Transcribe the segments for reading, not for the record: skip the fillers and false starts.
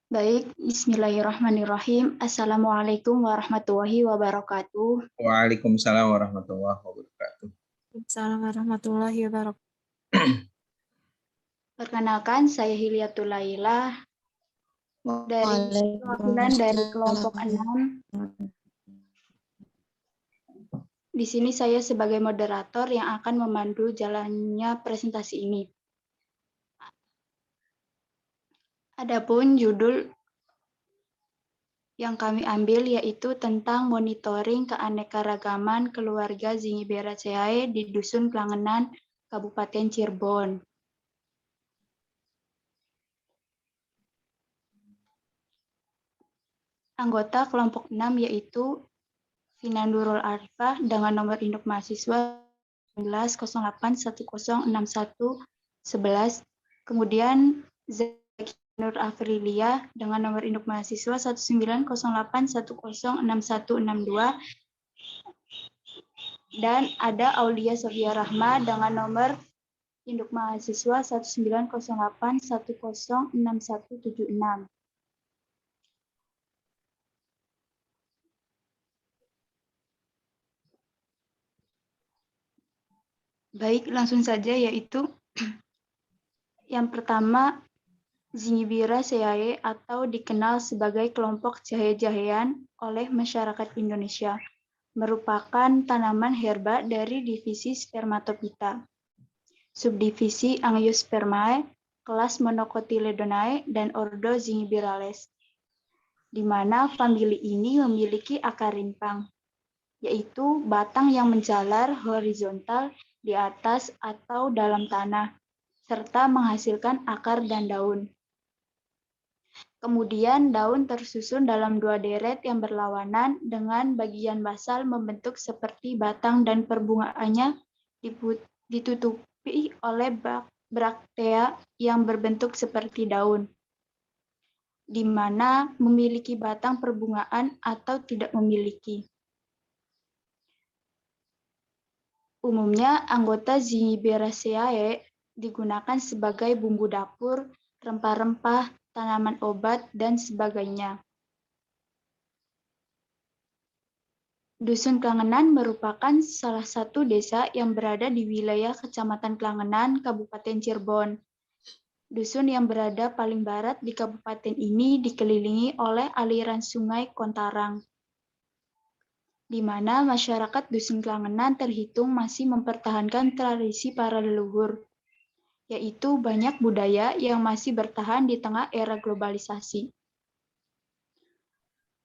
Baik, bismillahirrahmanirrahim. Assalamualaikum warahmatullahi wabarakatuh. Waalaikumsalam warahmatullahi wabarakatuh. Waalaikumsalam warahmatullahi wabarakatuh. Perkenalkan, saya Hilyatul Lailah dari perwakilan dari kelompok 6. Di sini saya sebagai moderator yang akan memandu jalannya presentasi ini. Adapun judul yang kami ambil yaitu tentang monitoring keanekaragaman keluarga Zingiberaceae di Dusun Klangenan, Kabupaten Cirebon. Anggota kelompok 6 yaitu Vina Nurul Arifah dengan nomor induk mahasiswa 1908106111, kemudian Zaki Nur Afrilia dengan nomor induk mahasiswa 1908106162, dan ada Aulia Sofia Rahma dengan nomor induk mahasiswa 1908106176. Baik, langsung saja, yaitu yang pertama, Zingiberaceae atau dikenal sebagai kelompok jahe-jahean oleh masyarakat Indonesia, merupakan tanaman herba dari divisi Spermatophyta, subdivisi Angiospermae, kelas Monocotyledonae, dan ordo Zingiberales, di mana famili ini memiliki akar rimpang, yaitu batang yang menjalar horizontal di atas atau dalam tanah, serta menghasilkan akar dan daun. Kemudian daun tersusun dalam 2 deret yang berlawanan dengan bagian basal membentuk seperti batang dan perbungaannya ditutupi oleh braktea yang berbentuk seperti daun, di mana memiliki batang perbungaan atau tidak memiliki. Umumnya, anggota Zingiberaceae digunakan sebagai bumbu dapur, rempah-rempah, tanaman obat, dan sebagainya. Dusun Klangenan merupakan salah satu desa yang berada di wilayah Kecamatan Klangenan, Kabupaten Cirebon. Dusun yang berada paling barat di kabupaten ini dikelilingi oleh aliran sungai Kontarang, di mana masyarakat Dusun Klangenan terhitung masih mempertahankan tradisi para leluhur, yaitu banyak budaya yang masih bertahan di tengah era globalisasi.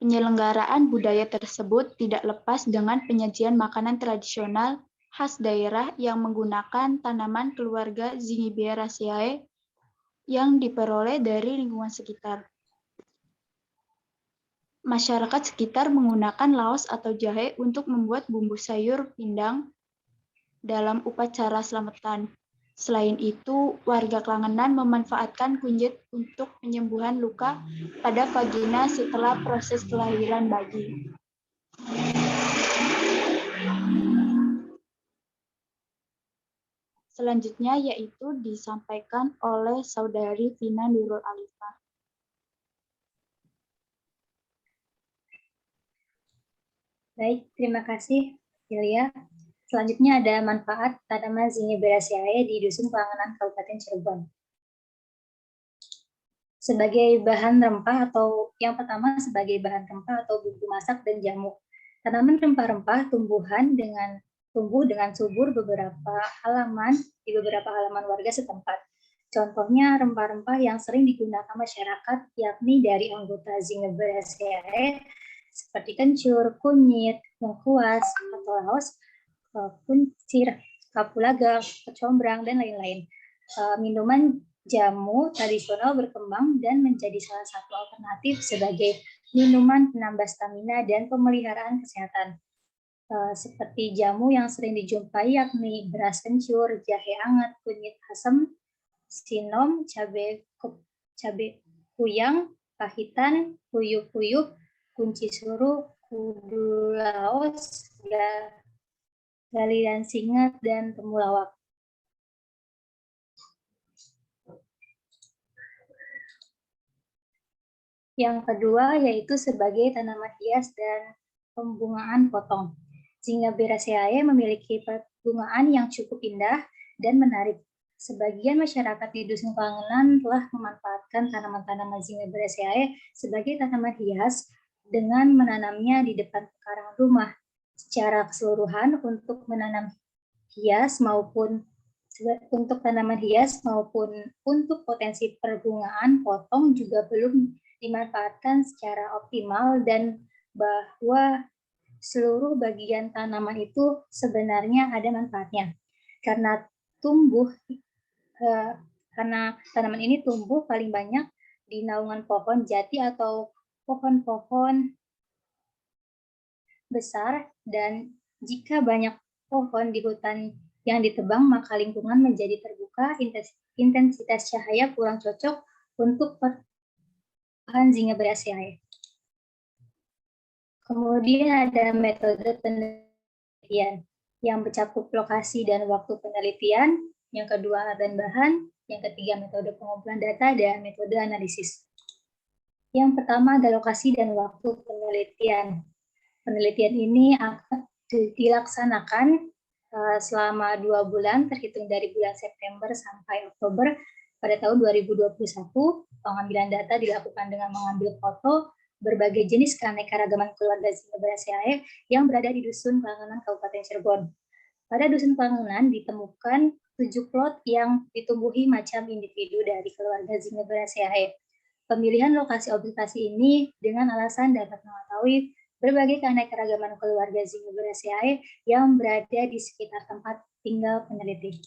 Penyelenggaraan budaya tersebut tidak lepas dengan penyajian makanan tradisional khas daerah yang menggunakan tanaman keluarga Zingiberaceae yang diperoleh dari lingkungan sekitar. Masyarakat sekitar menggunakan laos atau jahe untuk membuat bumbu sayur pindang dalam upacara selamatan. Selain itu, warga Klangenan memanfaatkan kunyit untuk penyembuhan luka pada vagina setelah proses kelahiran bayi. Selanjutnya yaitu disampaikan oleh Saudari Vina Nurul Arifah. Baik, terima kasih, Hilya. Selanjutnya ada manfaat tanaman Zingiberaceae di Dusun Klangenan, Kabupaten Cirebon. Sebagai bahan rempah atau yang pertama sebagai bahan rempah atau bumbu masak dan jamu. Tanaman rempah-rempah tumbuh dengan subur di beberapa halaman warga setempat. Contohnya rempah-rempah yang sering digunakan masyarakat yakni dari anggota Zingiberaceae seperti kencur, kunyit, lengkuas atau laos, kuncir, kapulaga, kecombrang, dan lain-lain. Minuman jamu tradisional berkembang dan menjadi salah satu alternatif sebagai minuman penambah stamina dan pemeliharaan kesehatan. Seperti jamu yang sering dijumpai yakni beras kencur, jahe hangat, kunyit asam, sinom, cabai kuyang, pahitan, kuyup-kuyup, kunci suruh, kudu laos, gali dan singet, dan temulawak. Yang kedua yaitu sebagai tanaman hias dan pembungaan potong. Zingiberaceae memiliki perbungaan yang cukup indah dan menarik. Sebagian masyarakat di Dusun Klangenan telah memanfaatkan tanaman-tanaman Zingiberaceae sebagai tanaman hias dengan menanamnya di depan pekarangan rumah. Secara keseluruhan untuk menanam hias maupun untuk tanaman hias maupun untuk potensi perbungaan potong juga belum dimanfaatkan secara optimal, dan bahwa seluruh bagian tanaman itu sebenarnya ada manfaatnya. Karena tanaman ini tumbuh paling banyak di naungan pohon jati atau pohon-pohon besar, dan jika banyak pohon di hutan yang ditebang, maka lingkungan menjadi terbuka, intensitas cahaya kurang cocok untuk pertumbuhan Zingiberaceae. Kemudian ada metode penelitian yang mencakup lokasi dan waktu penelitian, yang kedua alat dan bahan, yang ketiga metode pengumpulan data, dan metode analisis. Yang pertama ada lokasi dan waktu penelitian. Penelitian ini akan dilaksanakan selama 2 bulan, terhitung dari bulan September sampai Oktober pada tahun 2021. Pengambilan data dilakukan dengan mengambil foto berbagai jenis keanekaragaman keluarga Zingiberaceae yang berada di Dusun Klangenan, Kabupaten Cirebon. Pada Dusun Klangenan ditemukan 7 plot yang ditumbuhi macam individu dari keluarga Zingiberaceae. Pemilihan lokasi observasi ini dengan alasan dapat mengetahui berbagai keanekaragaman keluarga Zingiberaceae yang berada di sekitar tempat tinggal peneliti.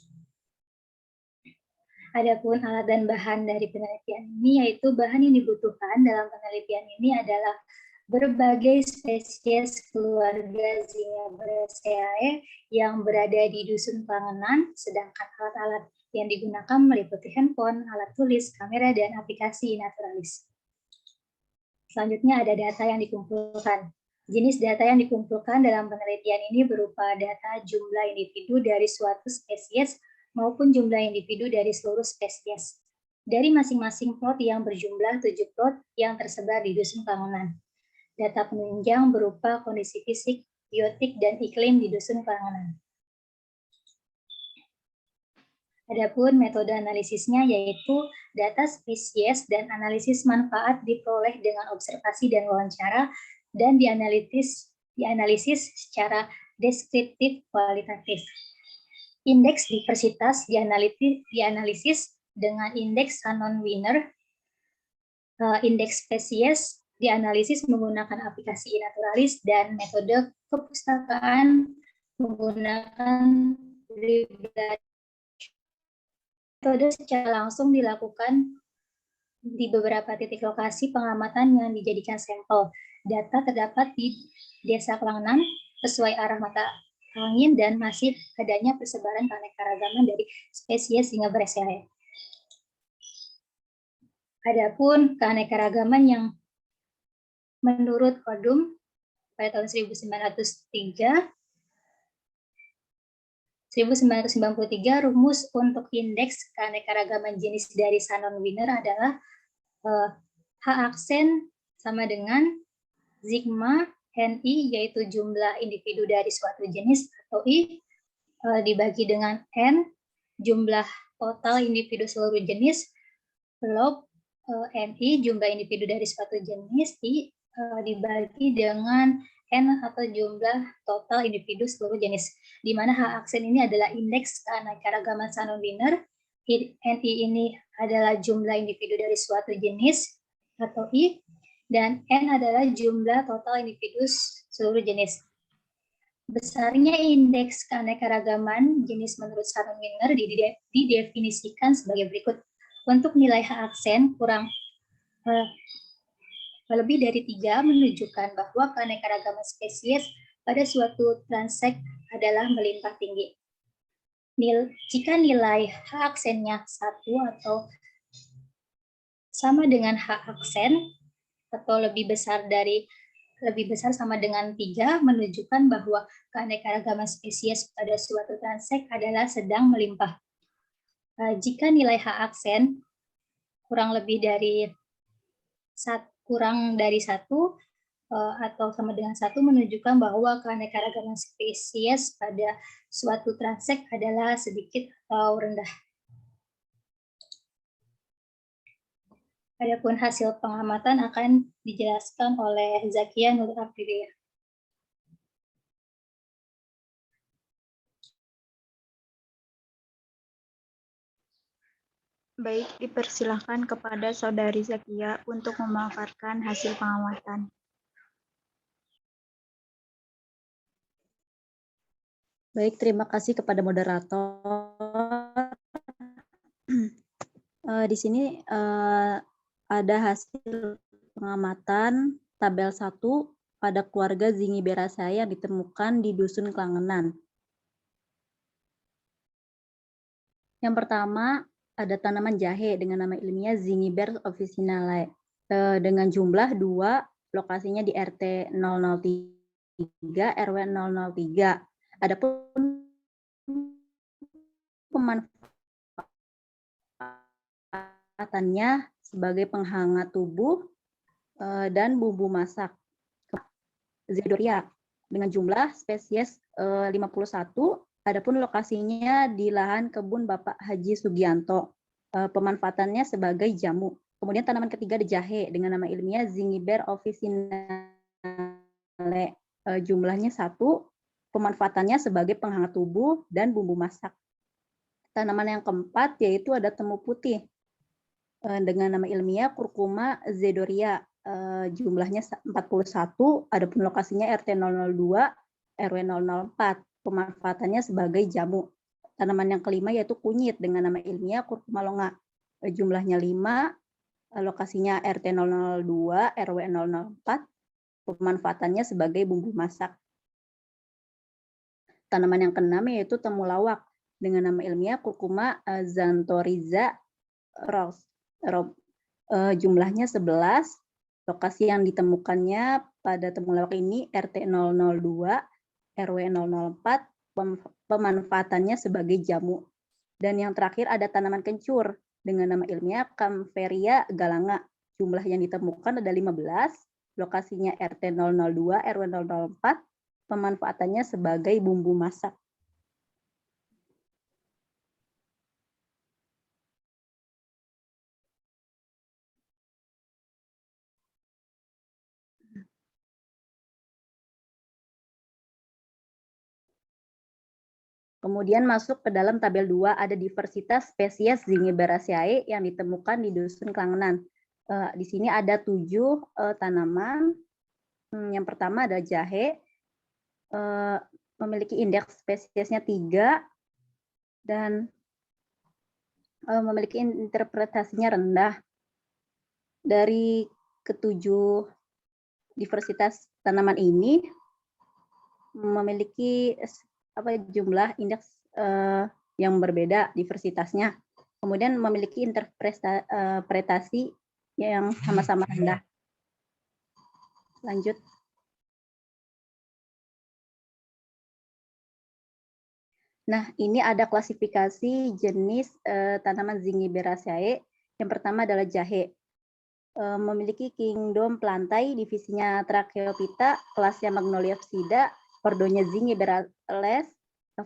Adapun alat dan bahan dari penelitian ini, yaitu bahan yang dibutuhkan dalam penelitian ini adalah berbagai spesies keluarga Zingiberaceae yang berada di Dusun Klangenan, sedangkan alat-alat yang digunakan meliputi handphone, alat tulis, kamera, dan aplikasi naturalis. Selanjutnya ada data yang dikumpulkan. Jenis data yang dikumpulkan dalam penelitian ini berupa data jumlah individu dari suatu spesies maupun jumlah individu dari seluruh spesies dari masing-masing plot yang berjumlah 7 plot yang tersebar di Dusun Klangenan. Data penunjang berupa kondisi fisik, biotik, dan iklim di Dusun Klangenan. Adapun metode analisisnya yaitu data spesies dan analisis manfaat diperoleh dengan observasi dan wawancara, dan dianalisis secara deskriptif kualitatif. Indeks diversitas dianalisis dengan indeks Shannon-Wiener. Indeks spesies dianalisis menggunakan aplikasi naturalis, dan metode kepustakaan menggunakan metode secara langsung dilakukan di beberapa titik lokasi pengamatan yang dijadikan sampel. Data terdapat di Desa Klangenan sesuai arah mata angin, dan masih adanya persebaran keanekaragaman dari spesies Zingiberaceae. Adapun keanekaragaman yang menurut Odum pada tahun 1993, rumus untuk indeks keanekaragaman jenis dari Shannon-Wiener adalah H aksen sama dengan sigma NI, yaitu jumlah individu dari suatu jenis, atau I dibagi dengan N, jumlah total individu seluruh jenis, log NI, jumlah individu dari suatu jenis, I dibagi dengan N atau jumlah total individu seluruh jenis, di mana H aksen ini adalah indeks keanekaragaman Shannon-Wiener, NI ini adalah jumlah individu dari suatu jenis atau I, dan N adalah jumlah total individu seluruh jenis. Besarnya indeks keanekaragaman jenis menurut Shannon-Wiener didefinisikan sebagai berikut. Untuk nilai H aksen kurang lebih dari 3 menunjukkan bahwa keanekaragaman spesies pada suatu transek adalah melimpah tinggi. Jika nilai H aksennya 1 atau sama dengan H aksen, atau lebih besar sama dengan 3, menunjukkan bahwa keanekaragaman spesies pada suatu transek adalah sedang melimpah. Jika nilai H aksen kurang lebih dari kurang dari 1 atau sama dengan 1 menunjukkan bahwa keanekaragaman spesies pada suatu transek adalah sedikit atau rendah. Adapun hasil pengamatan akan dijelaskan oleh Zakia Nur Aprilia. Baik, dipersilahkan kepada Saudari Zakia untuk memaparkan hasil pengamatan. Baik, terima kasih kepada moderator. Di sini ada hasil pengamatan tabel 1 pada keluarga Zingiberaceae yang ditemukan di Dusun Klangenan. Yang pertama, ada tanaman jahe dengan nama ilmiah Zingiber officinale dengan jumlah 2, lokasinya di RT 003 RW 003. Adapun pemanfaatannya sebagai penghangat tubuh dan bumbu masak. Zedoria dengan jumlah spesies 51. Adapun lokasinya di lahan kebun Bapak Haji Sugianto. Pemanfaatannya sebagai jamu. Kemudian tanaman ketiga ada jahe dengan nama ilmiah Zingiber officinale. Jumlahnya 1. Pemanfaatannya sebagai penghangat tubuh dan bumbu masak. Tanaman yang keempat yaitu ada temu putih dengan nama ilmiah Curcuma zedoria. Jumlahnya 41. Adapun lokasinya RT 002 RW 004. Pemanfaatannya sebagai jamu. Tanaman yang kelima yaitu kunyit dengan nama ilmiah Curcuma longa. Jumlahnya 5, lokasinya RT 002 RW 004. Pemanfaatannya sebagai bumbu masak. Tanaman yang keenam yaitu temulawak dengan nama ilmiah Curcuma xanthorrhiza Ross. Jumlahnya 11. Lokasi yang ditemukannya pada temulawak ini RT 002 RW 004, pemanfaatannya sebagai jamu. Dan yang terakhir ada tanaman kencur dengan nama ilmiah Kampferia galanga. Jumlah yang ditemukan ada 15, lokasinya RT 002 RW 004, pemanfaatannya sebagai bumbu masak. Kemudian masuk ke dalam tabel 2 ada diversitas spesies Zingiberaceae yang ditemukan di Dusun Klangenan. Di sini ada 7 tanaman. Yang pertama ada jahe, memiliki indeks spesiesnya 3 dan memiliki interpretasinya rendah. Dari ketujuh diversitas tanaman ini memiliki jumlah indeks yang berbeda diversitasnya. Kemudian memiliki interpretasi yang sama-sama rendah. Lanjut. Nah, ini ada klasifikasi jenis tanaman Zingiberaceae. Yang pertama adalah jahe. Memiliki kingdom plantae, divisinya Tracheophyta, kelasnya Magnoliopsida, ordonya Zingiberales,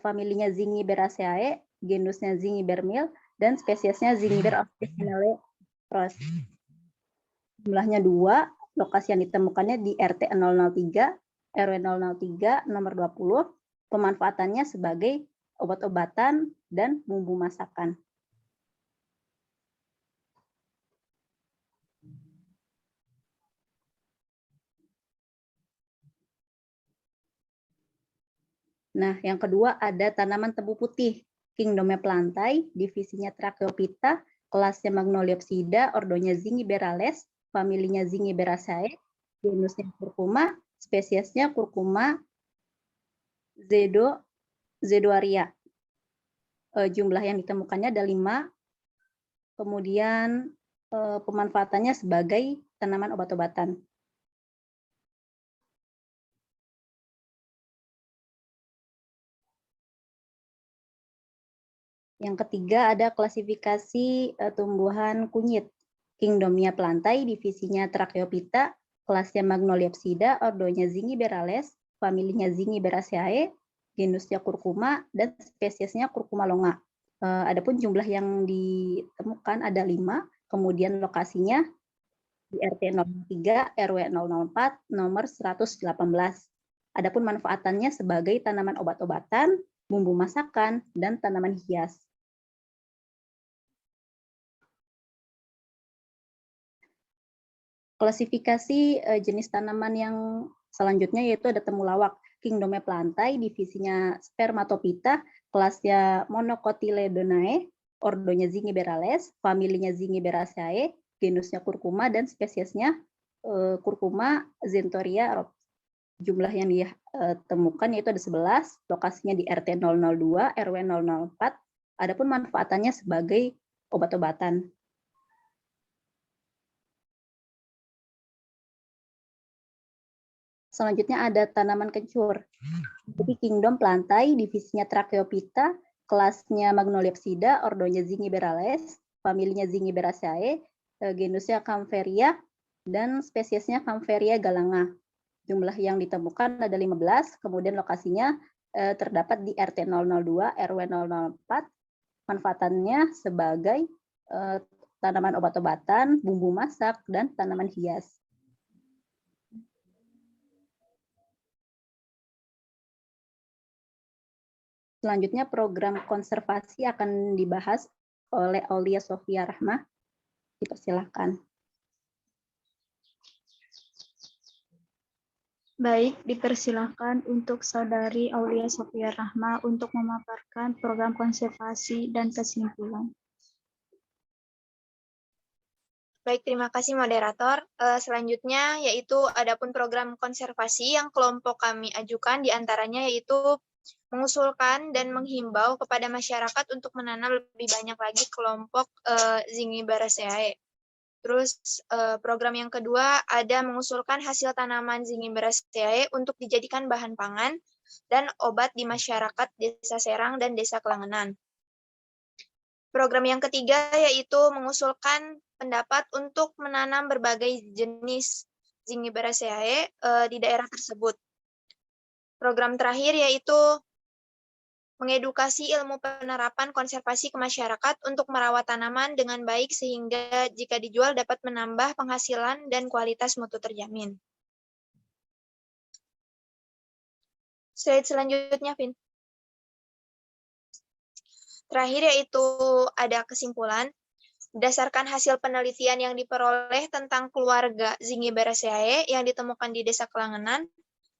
familinya Zingiberaceae, genusnya Zingibermil, dan spesiesnya Zingiber officinale Ross. Jumlahnya 2, lokasi yang ditemukannya di RT 003, RW 003, nomor 20, pemanfaatannya sebagai obat-obatan dan bumbu masakan. Nah, yang kedua ada tanaman tebu putih, kingdomnya plantae, divisinya Tracheophyta, kelasnya Magnoliopsida, ordonya Zingiberales, familinya Zingiberaceae, genusnya Curcuma, spesiesnya Curcuma zedoaria. Jumlah yang ditemukannya ada 5. Kemudian pemanfaatannya sebagai tanaman obat-obatan. Yang ketiga ada klasifikasi tumbuhan kunyit. Kingdomnya pelantai, divisinya Tracheophyta, kelasnya Magnoliopsida, ordonya Zingiberales, familinya Zingiberaceae, genusnya Curcuma, dan spesiesnya Curcuma longa. Adapun jumlah yang ditemukan ada 5, kemudian lokasinya di RT 03, RW 004, nomor 118. Adapun manfaatannya sebagai tanaman obat-obatan, bumbu masakan, dan tanaman hias. Klasifikasi jenis tanaman yang selanjutnya yaitu ada temulawak, kingdomnya pelantai, divisinya Spermatophyta, kelasnya Monocotyledonae, ordonya Zingiberales, familinya Zingiberaceae, genusnya Curcuma, dan spesiesnya Curcuma zentoria. Jumlah yang ditemukan yaitu ada 11, lokasinya di RT 002, RW 004, adapun manfaatannya sebagai obat-obatan. Selanjutnya ada tanaman kencur. Jadi kingdom pelantai, divisinya Tracheophyta, kelasnya Magnoliopsida, ordonya Zingiberales, familinya Zingiberaceae, genusnya Kaempferia, dan spesiesnya Kaempferia galanga. Jumlah yang ditemukan ada 15, kemudian lokasinya terdapat di RT 002, RW 004. Manfaatannya sebagai tanaman obat-obatan, bumbu masak, dan tanaman hias. Selanjutnya program konservasi akan dibahas oleh Aulia Sofia Rahma. Dipersilakan. Baik, dipersilakan untuk Saudari Aulia Sofia Rahma untuk memaparkan program konservasi dan kesimpulan. Baik, terima kasih moderator. Selanjutnya yaitu adapun program konservasi yang kelompok kami ajukan diantaranya yaitu mengusulkan dan menghimbau kepada masyarakat untuk menanam lebih banyak lagi kelompok Zingiberaceae. Terus program yang kedua ada mengusulkan hasil tanaman Zingiberaceae untuk dijadikan bahan pangan dan obat di masyarakat Desa Serang dan Desa Kelangenan. Program yang ketiga yaitu mengusulkan pendapat untuk menanam berbagai jenis Zingiberaceae di daerah tersebut. Program terakhir yaitu mengedukasi ilmu penerapan konservasi ke masyarakat untuk merawat tanaman dengan baik sehingga jika dijual dapat menambah penghasilan dan kualitas mutu terjamin. Slide selanjutnya, Vin. Terakhir yaitu ada kesimpulan. Berdasarkan hasil penelitian yang diperoleh tentang keluarga Zingiberaceae yang ditemukan di Desa Kelangenan,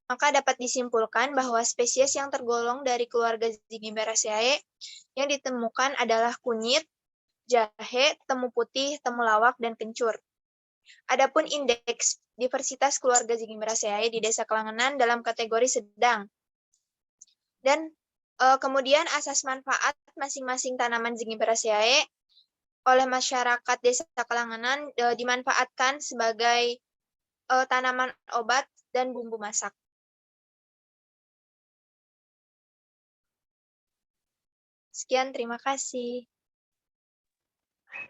maka dapat disimpulkan bahwa spesies yang tergolong dari keluarga Zingiberaceae yang ditemukan adalah kunyit, jahe, temu putih, temulawak, dan kencur. Adapun indeks diversitas keluarga Zingiberaceae di Desa Kelangenan dalam kategori sedang. Dan kemudian asas manfaat masing-masing tanaman Zingiberaceae oleh masyarakat Desa Kelangenan dimanfaatkan sebagai tanaman obat dan bumbu masak. Sekian, terima kasih.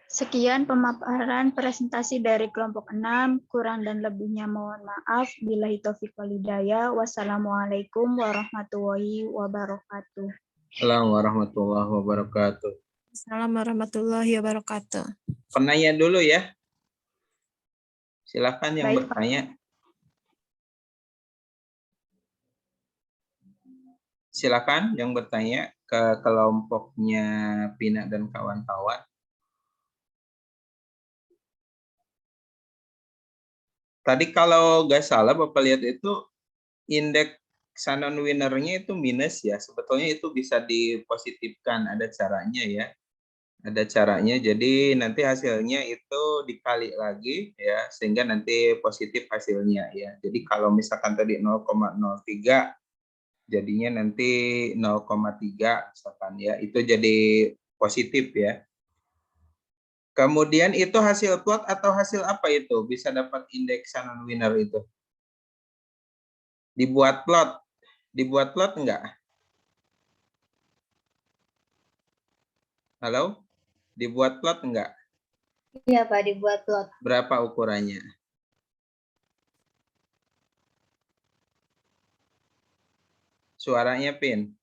Sekian pemaparan presentasi dari kelompok 6, kurang dan lebihnya mohon maaf. Billahi taufiq wal hidayah. Wassalamualaikum warahmatullahi wabarakatuh. Assalamualaikum warahmatullahi wabarakatuh. Assalamualaikum warahmatullahi wabarakatuh. Penanya dulu ya. Silakan yang Baik, Pak. bertanya. Silakan yang bertanya ke kelompoknya Pina dan kawan-kawan. Tadi kalau nggak salah Bapak lihat itu indeks Shannon winner-nya itu minus ya. Sebetulnya itu bisa dipositifkan, ada caranya ya. Ada caranya, jadi nanti hasilnya itu dikali lagi ya, sehingga nanti positif hasilnya ya. Jadi kalau misalkan tadi 0,03, jadinya nanti 0,3 misalkan ya, itu jadi positif ya. Kemudian itu hasil plot atau hasil apa itu? Bisa dapat indeks Shannon winner itu? Dibuat plot enggak? Halo? Dibuat plot enggak? Iya Pak, dibuat plot. Berapa ukurannya? Suaranya, Pin.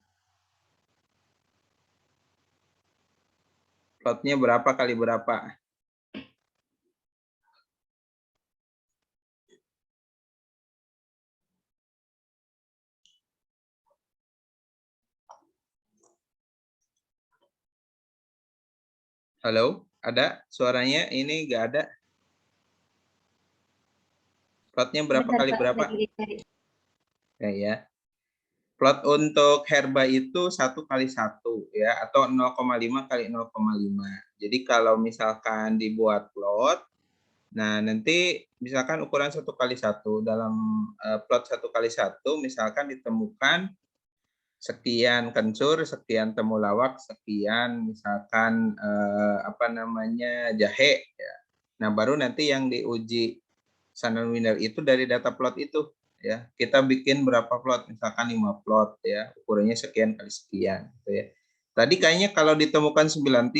Plotnya berapa kali berapa? Halo, ada suaranya? Ini nggak ada. Plotnya berapa Bentar kali Pak, berapa? lagi dicari. Ya. Plot untuk herba itu 1 kali 1 ya, atau 0,5 kali 0,5. Jadi kalau misalkan dibuat plot, nah nanti misalkan ukuran 1 kali 1 dalam plot 1 kali 1, misalkan ditemukan sekian kencur, sekian temulawak, sekian misalkan apa namanya jahe ya. Nah baru nanti yang diuji Shannon Winner itu dari data plot itu ya. Kita bikin berapa plot, misalkan 5 plot ya, ukurannya sekian kali sekian gitu ya. Tadi kayaknya kalau ditemukan 93,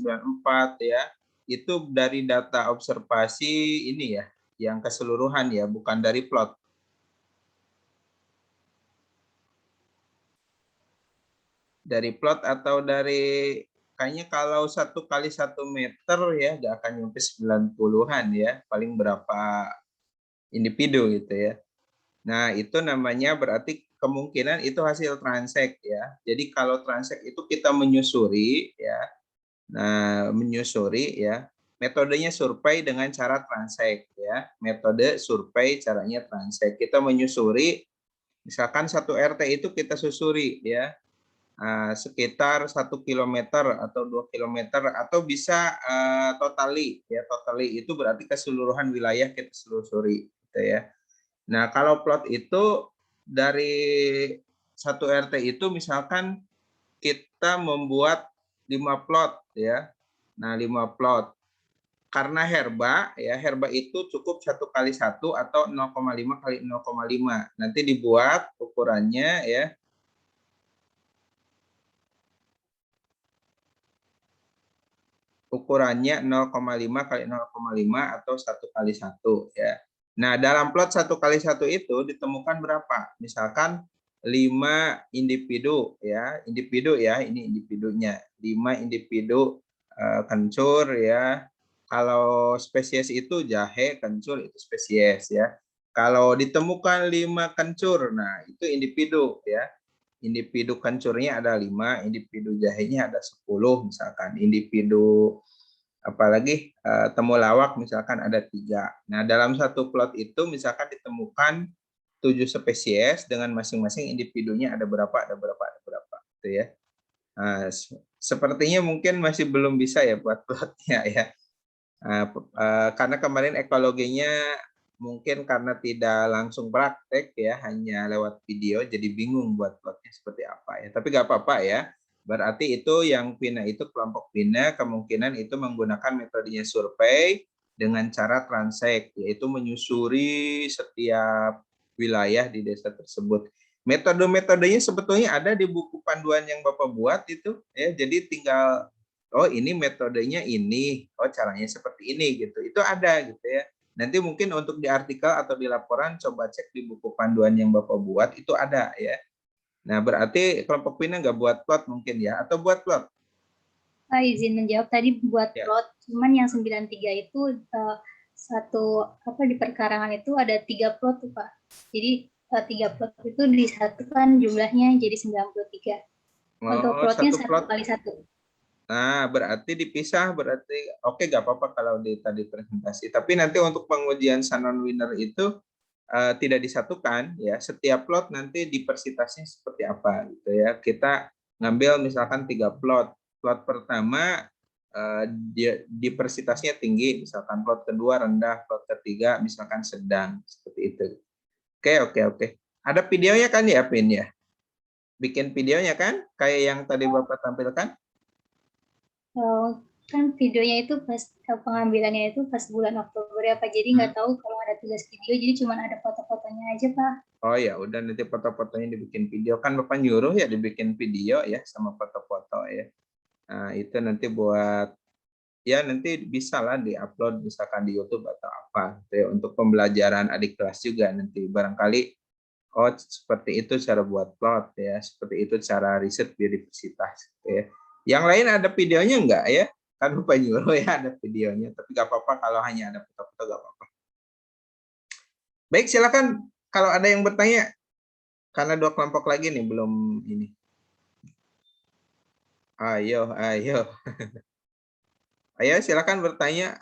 94 ya, itu dari data observasi ini ya, yang keseluruhan ya, bukan dari plot. Dari plot atau dari kayaknya kalau 1 kali 1 meter ya nggak akan nyampe 90-an ya, paling berapa individu gitu ya. Nah, itu namanya berarti kemungkinan itu hasil transek ya. Jadi kalau transek itu kita menyusuri ya. Nah, menyusuri ya. Metodenya survei dengan cara transek ya. Metode survei caranya transek. Kita menyusuri misalkan 1 RT itu kita susuri ya. Sekitar 1 kilometer atau 2 kilometer atau bisa totali ya. Totali itu berarti keseluruhan wilayah kita selusuri gitu ya. Nah, kalau plot itu dari 1 RT itu misalkan kita membuat 5 plot ya. Nah, 5 plot. Karena herba ya, herba itu cukup 1 kali 1 atau 0,5 kali 0,5. Nanti dibuat ukurannya ya. Ukurannya 0,5 kali 0,5 atau 1 kali 1 ya. Nah, dalam plot 1 kali 1 itu ditemukan berapa? Misalkan 5 individu ya, individu ya, ini individunya. 5 individu kencur ya. Kalau spesies itu jahe, kencur itu spesies ya. Kalau ditemukan 5 kencur, nah itu individu ya. Individu kencurnya ada 5, individu jahenya ada 10 misalkan. Individu apalagi temulawak misalkan ada 3. Nah, dalam satu plot itu misalkan ditemukan 7 spesies dengan masing-masing individunya ada berapa, ada berapa, ada berapa, gitu ya. Nah, sepertinya mungkin masih belum bisa ya buat plotnya ya. Karena kemarin ekologinya mungkin karena tidak langsung praktek ya, hanya lewat video, jadi bingung buat plotnya seperti apa ya. Tapi nggak apa-apa ya. Berarti itu yang PINA itu kelompok PINA kemungkinan itu menggunakan metodenya survei dengan cara transek, yaitu menyusuri setiap wilayah di desa tersebut. Metode-metodenya sebetulnya ada di buku panduan yang Bapak buat itu ya. Jadi tinggal oh ini metodenya ini, oh caranya seperti ini gitu. Itu ada gitu ya. Nanti mungkin untuk di artikel atau di laporan coba cek di buku panduan yang Bapak buat itu ada ya. Nah, berarti kelompok PINA nggak buat plot mungkin ya, atau buat plot? Pak izin menjawab tadi buat Ya. plot, cuman yang 93 itu satu apa di perkarangan itu ada 3 plot tuh Pak. Jadi 3 plot itu disatukan jumlahnya jadi 93. Untuk Oh, plotnya satu 1 plot. kali 1. Nah, berarti dipisah, berarti oke nggak apa-apa kalau tadi presentasi. Tapi nanti untuk pengujian Shannon Winner itu tidak disatukan ya. Setiap plot nanti diversitasnya seperti apa gitu ya. Kita ngambil misalkan 3 plot. Plot pertama diversitasnya tinggi, misalkan plot kedua rendah, plot ketiga misalkan sedang, seperti itu. Oke. Ada videonya kan ya, Pin ya? Bikin videonya kan kayak yang tadi Bapak tampilkan? Kan videonya itu pas pengambilannya itu pas bulan Oktober ya Pak. Jadi nggak tahu kalau ada tugas video, jadi cuma ada foto-fotonya aja Pak. Oh ya, udah nanti foto-fotonya dibikin video. Kan Bapak nyuruh ya dibikin video ya sama foto-foto ya. Nah, itu nanti buat ya nanti bisa lah diupload misalkan di YouTube atau apa gitu ya, untuk pembelajaran adik kelas juga nanti barangkali oh seperti itu cara buat plot ya, seperti itu cara riset biodiversitas gitu ya. Yang lain ada videonya enggak ya? Kan lupa nyuruh ya ada videonya, tapi nggak apa-apa kalau hanya ada foto-foto nggak apa-apa. Baik, silakan kalau ada yang bertanya karena 2 kelompok lagi nih belum ini. Ayo. Ayo silakan bertanya.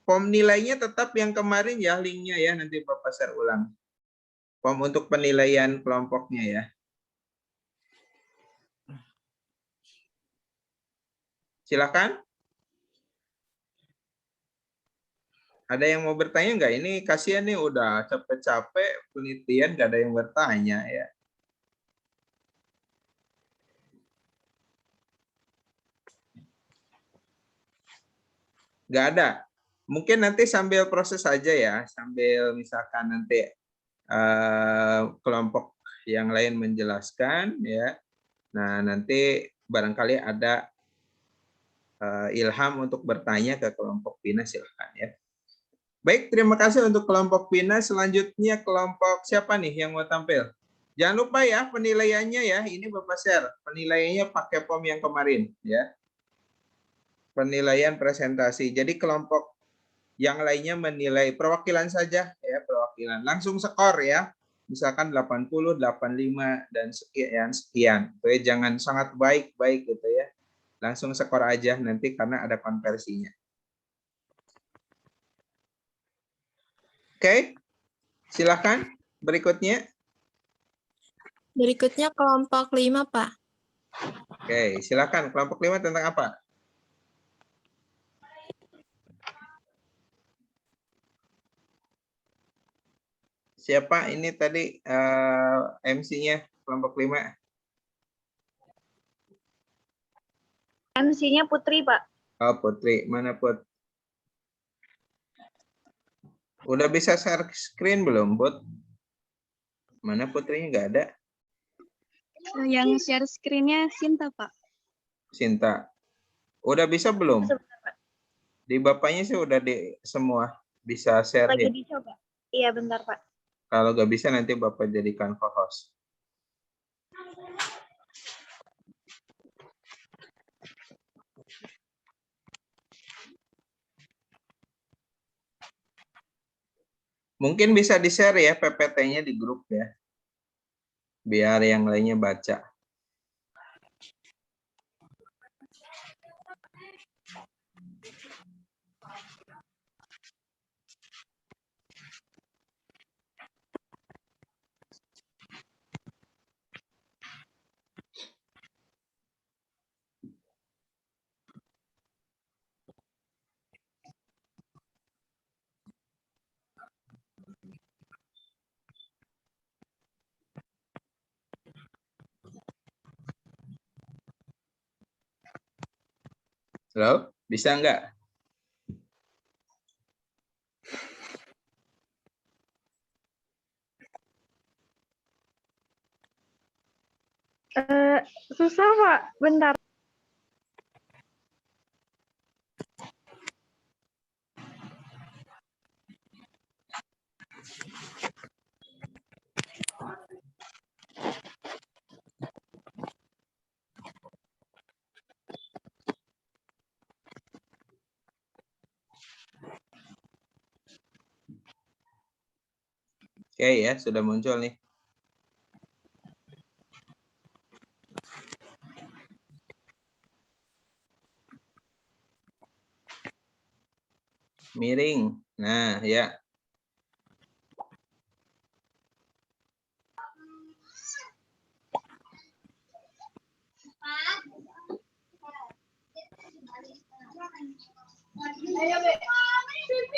Form nilainya tetap yang kemarin ya linknya ya, nanti Bapak share ulang. Form untuk penilaian kelompoknya ya. Silakan. Ada yang mau bertanya nggak? Ini kasihan nih udah capek-capek penelitian nggak ada yang bertanya ya. Nggak ada. Mungkin nanti sambil proses saja ya, sambil misalkan nanti kelompok yang lain menjelaskan ya. Nah, nanti barangkali ada ilham untuk bertanya ke kelompok Pina, silakan ya. Baik, terima kasih untuk kelompok Pina. Selanjutnya kelompok siapa nih yang mau tampil? Jangan lupa ya penilaiannya ya, ini Bapak share. Penilaiannya pakai form yang kemarin ya. Penilaian presentasi. Jadi kelompok yang lainnya menilai perwakilan saja ya, perwakilan. Langsung skor ya. Misalkan 80, 85 dan sekian. Oke, jangan sangat baik gitu ya. Langsung skor aja nanti karena ada konversinya. Oke. Silakan berikutnya. Berikutnya kelompok 5, Pak. Oke, silakan kelompok 5 tentang apa? Siapa ini tadi MC-nya kelompok 5? MC-nya Putri, Pak. Oh, Putri. Mana Put? Udah bisa share screen belum, Put? Mana Putrinya nggak ada? Yang share screen-nya Sinta, Pak. Sinta. Udah bisa belum? Sebentar, Pak. Di bapaknya sih udah di semua bisa share Lagi ya. dicoba. Iya, bentar, Pak. Kalau nggak bisa nanti Bapak jadikan co-host. Mungkin bisa di-share ya PPT-nya di grup ya. Biar yang lainnya baca. Halo, bisa nggak? Susah, Pak. Bentar. Oke ya, sudah muncul nih. Miring. Nah, ya.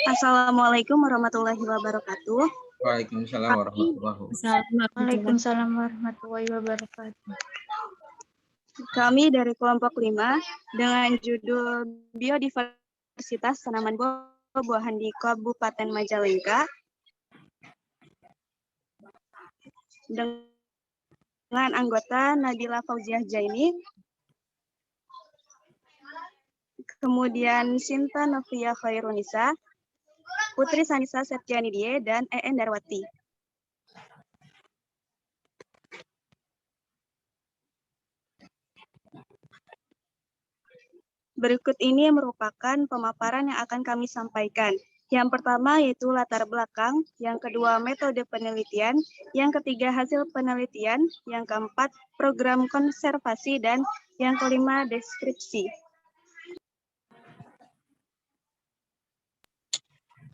Assalamualaikum warahmatullahi wabarakatuh. Waalaikumsalam warahmatullahi wabarakatuh. Waalaikumsalam warahmatullahi wabarakatuh. Kami dari kelompok 5 dengan judul Biodiversitas Tanaman Buah-buahan di Kabupaten Majalengka dengan anggota Nabila Fauziah Jaini kemudian Sinta Novia Khairunisa, Putri Sanisa Septianidie, dan EN Darwati. Berikut ini merupakan pemaparan yang akan kami sampaikan. Yang pertama yaitu latar belakang, yang kedua metode penelitian, yang ketiga hasil penelitian, yang keempat program konservasi, dan yang kelima deskripsi.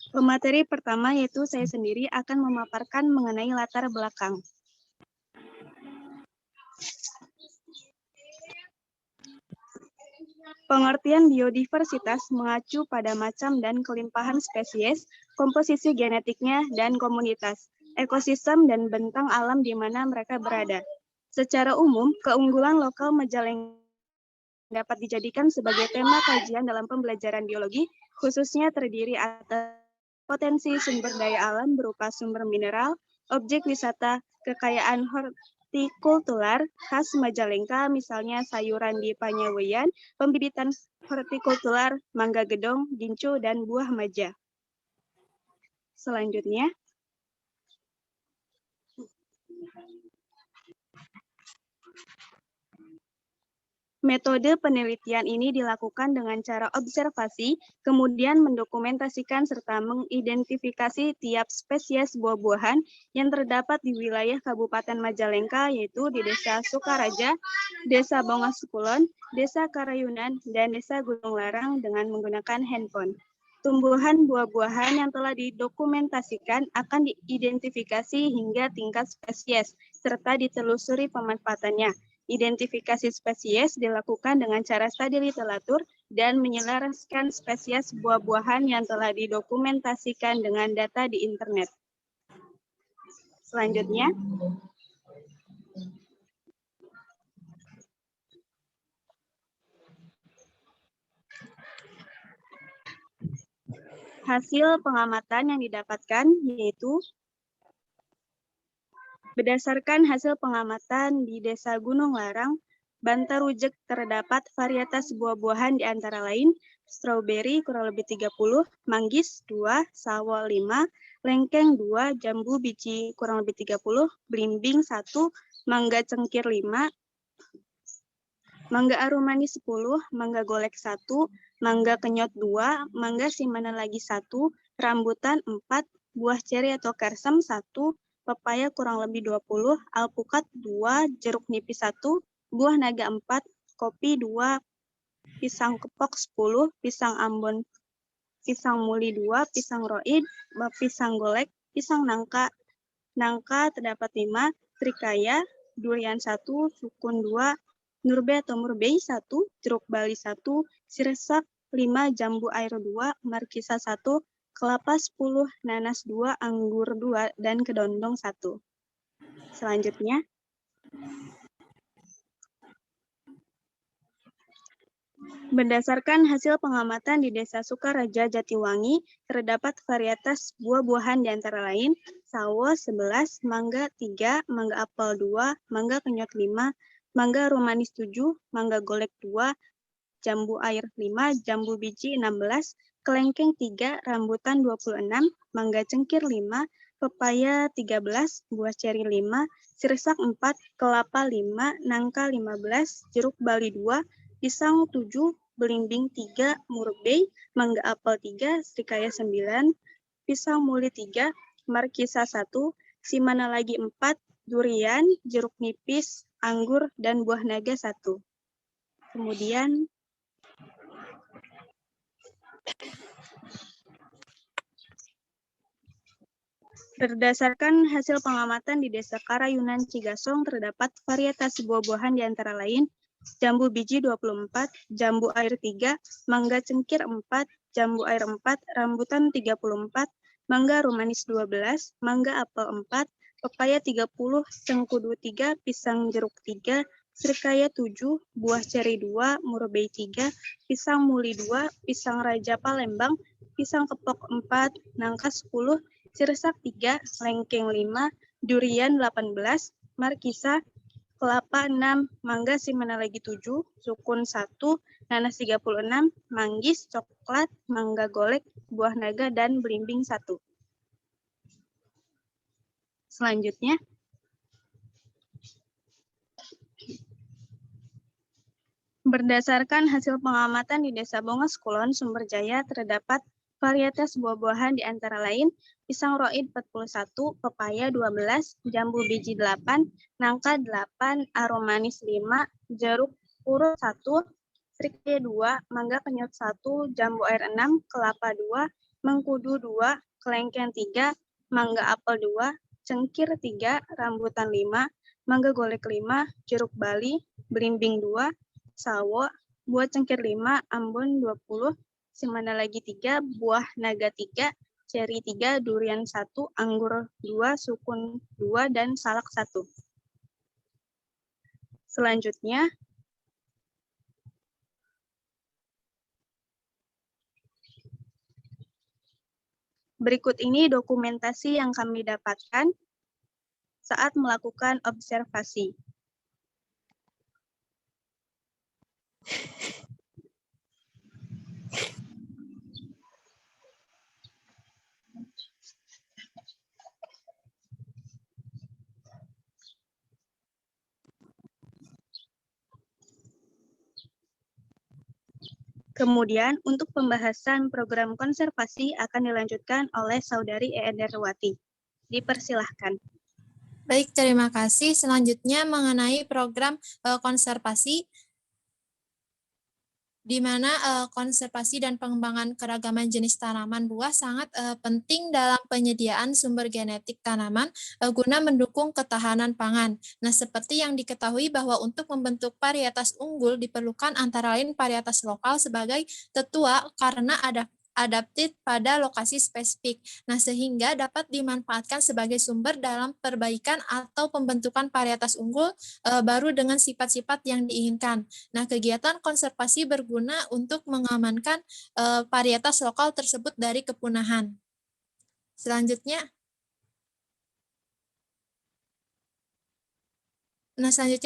Pemateri pertama yaitu saya sendiri akan memaparkan mengenai latar belakang. Pengertian biodiversitas mengacu pada macam dan kelimpahan spesies, komposisi genetiknya, dan komunitas, ekosistem, dan bentang alam di mana mereka berada. Secara umum, keunggulan lokal Majalengka dapat dijadikan sebagai tema kajian dalam pembelajaran biologi, khususnya terdiri atas potensi sumber daya alam berupa sumber mineral, objek wisata, kekayaan hortikultural khas Majalengka, misalnya sayuran di Panyaweyan, pembibitan hortikultural, mangga gedong, gincu, dan buah maja. Selanjutnya, metode penelitian ini dilakukan dengan cara observasi, kemudian mendokumentasikan serta mengidentifikasi tiap spesies buah-buahan yang terdapat di wilayah Kabupaten Majalengka, yaitu di Desa Sukaraja, Desa Bongaskulon, Desa Karayunan, dan Desa Gunung Larang dengan menggunakan handphone. Tumbuhan buah-buahan yang telah didokumentasikan akan diidentifikasi hingga tingkat spesies, serta ditelusuri pemanfaatannya. Identifikasi spesies dilakukan dengan cara studi literatur dan menyelaraskan spesies buah-buahan yang telah didokumentasikan dengan data di internet. Selanjutnya, hasil pengamatan yang didapatkan yaitu berdasarkan hasil pengamatan di Desa Gunung Larang, Bantarujek terdapat varietas buah-buahan di antara lain stroberi kurang lebih 30, manggis 2, sawo 5, lengkeng 2, jambu biji kurang lebih 30, belimbing 1, mangga cengkir 5, mangga arum manis 10, mangga golek 1, mangga kenyot 2, mangga simanan lagi 1, rambutan 4, buah ceri atau kersem 1, pepaya kurang lebih 20, alpukat 2, jeruk nipis 1, buah naga 4, kopi 2, pisang kepok 10, pisang ambon, pisang muli 2, pisang roid, pisang golek, pisang nangka terdapat 5, trikaya, durian 1, sukun 2, nurbe atau murbei 1, jeruk bali 1, sirsak 5, jambu air 2, markisa 1, kelapa 10, nanas 2, anggur 2, dan kedondong 1. Selanjutnya, berdasarkan hasil pengamatan di Desa Sukaraja, Jatiwangi, terdapat varietas buah-buahan di antara lain sawo 11, mangga 3, mangga apel 2, mangga kenyot 5, mangga arum manis 7, mangga golek 2, jambu air 5, jambu biji 16, kelengkeng 3, rambutan 26, mangga cengkir 5, pepaya 13, buah ceri 5, sirsak 4, kelapa 5, nangka 15, jeruk bali 2, pisang 7, belimbing 3, murbei, mangga apel 3, trikaya 9, pisang muli 3, markisa 1, simana lagi 4, durian, jeruk nipis, anggur, dan buah naga 1. Kemudian, berdasarkan hasil pengamatan di Desa Karayunan Cigasong, terdapat varietas buah-buahan di antara lain jambu biji 24, jambu air 3, mangga cengkir 4, jambu air 4, rambutan 34, mangga arum manis 12, mangga apel 4, pepaya 30, cengkudu 3, pisang jeruk 3, sirkaya 7, buah ceri 2, murbei 3, pisang muli 2, pisang raja Palembang, pisang kepok 4, nangka 10, sirsak 3, lengkeng 5, durian 18, markisa kelapa 6, mangga simana lagi 7, sukun 1, nanas 36, manggis, coklat, mangga golek, buah naga, dan belimbing 1. Selanjutnya, berdasarkan hasil pengamatan di Desa Bongas Kulon, Sumber Jaya, terdapat varietas buah-buahan di antara lain pisang roid 41, pepaya 12, jambu biji 8, nangka 8, aromanis 5, jeruk purut 1, strike 2, mangga kenyot 1, jambu air 6, kelapa 2, mengkudu 2, kelengkeng 3, mangga apel 2, cengkir 3, rambutan 5, mangga golek 5, jeruk bali, belimbing 2, sawo, buah cengkir 5, ambon 20, simana lagi 3, buah naga 3, ceri 3, durian 1, anggur 2, sukun 2, dan salak 1. Selanjutnya, berikut ini dokumentasi yang kami dapatkan saat melakukan observasi. Kemudian, untuk pembahasan program konservasi akan dilanjutkan oleh Saudari Ederwati. Dipersilahkan. Baik, terima kasih. Selanjutnya mengenai program konservasi, di mana konservasi dan pengembangan keragaman jenis tanaman buah sangat penting dalam penyediaan sumber genetik tanaman guna mendukung ketahanan pangan. Nah, seperti yang diketahui bahwa untuk membentuk varietas unggul diperlukan antara lain varietas lokal sebagai tetua karena adaptif pada lokasi spesifik. Nah, sehingga dapat dimanfaatkan sebagai sumber dalam perbaikan atau pembentukan varietas unggul baru dengan sifat-sifat yang diinginkan. Nah, kegiatan konservasi berguna untuk mengamankan varietas lokal tersebut dari kepunahan. Selanjutnya,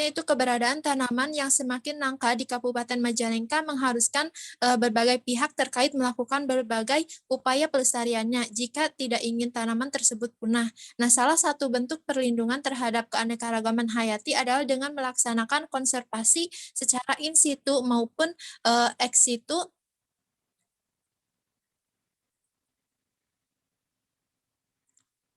itu keberadaan tanaman yang semakin langka di Kabupaten Majalengka mengharuskan berbagai pihak terkait melakukan berbagai upaya pelestariannya jika tidak ingin tanaman tersebut punah. Nah, salah satu bentuk perlindungan terhadap keanekaragaman hayati adalah dengan melaksanakan konservasi secara in situ maupun ex situ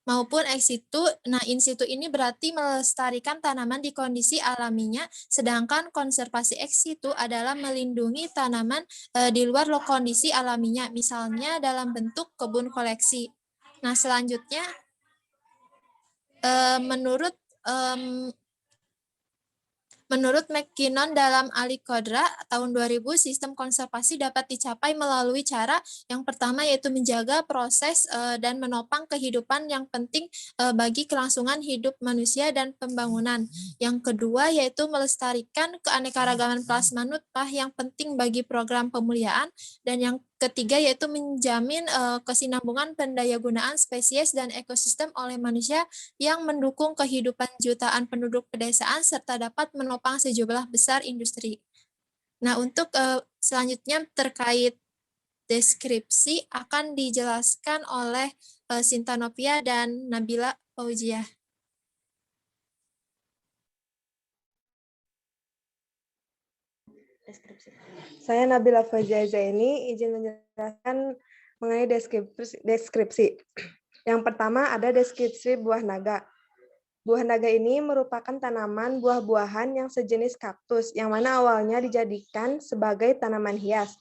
Nah, in situ ini berarti melestarikan tanaman di kondisi alaminya, sedangkan konservasi ex situ adalah melindungi tanaman di luar kondisi alaminya, misalnya dalam bentuk kebun koleksi. Nah, selanjutnya, Menurut McKinnon dalam Alikodra tahun 2000, sistem konservasi dapat dicapai melalui cara yang pertama yaitu menjaga proses dan menopang kehidupan yang penting bagi kelangsungan hidup manusia dan pembangunan. Yang kedua yaitu melestarikan keanekaragaman plasma nutfah yang penting bagi program pemuliaan. Dan yang ketiga yaitu menjamin kesinambungan pendayagunaan spesies dan ekosistem oleh manusia yang mendukung kehidupan jutaan penduduk pedesaan serta dapat menopang sejumlah besar industri. Nah, untuk selanjutnya terkait deskripsi akan dijelaskan oleh Sinta Novia dan Nabila Fauziah. Saya Nabila Fauziah Zaini, izin menjelaskan mengenai deskripsi. Yang pertama ada deskripsi buah naga. Buah naga ini merupakan tanaman buah-buahan yang sejenis kaktus, yang mana awalnya dijadikan sebagai tanaman hias.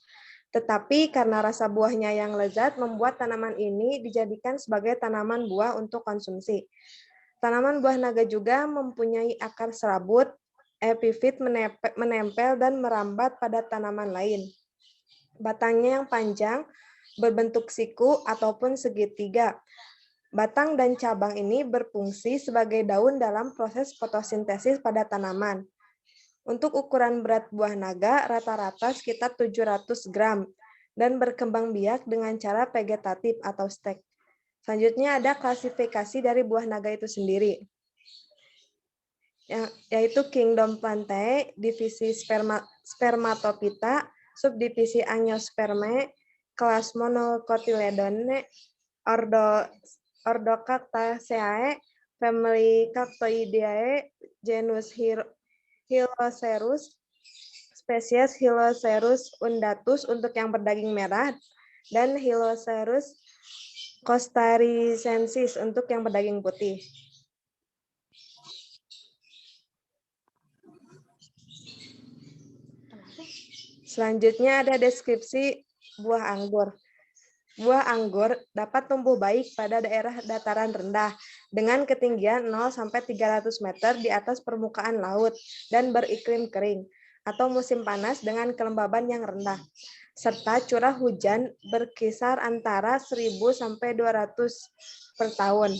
Tetapi karena rasa buahnya yang lezat, membuat tanaman ini dijadikan sebagai tanaman buah untuk konsumsi. Tanaman buah naga juga mempunyai akar serabut, epifit menempel dan merambat pada tanaman lain. Batangnya yang panjang, berbentuk siku ataupun segitiga. Batang dan cabang ini berfungsi sebagai daun dalam proses fotosintesis pada tanaman. Untuk ukuran berat buah naga rata-rata sekitar 700 gram dan berkembang biak dengan cara vegetatif atau stek. Selanjutnya ada klasifikasi dari buah naga itu sendiri. yaitu Kingdom Plantae, divisi Spermatophyta, subdivisi Angiospermae, kelas Monocotyledone, ordo Cactaceae, family Cactoideae, genus Hylocerus, spesies Hylocerus undatus untuk yang berdaging merah, dan Hylocerus costaricensis untuk yang berdaging putih. Selanjutnya ada deskripsi buah anggur. Buah anggur dapat tumbuh baik pada daerah dataran rendah dengan ketinggian 0 sampai 300 meter di atas permukaan laut dan beriklim kering atau musim panas dengan kelembaban yang rendah serta curah hujan berkisar antara 1000 sampai 200 per tahun.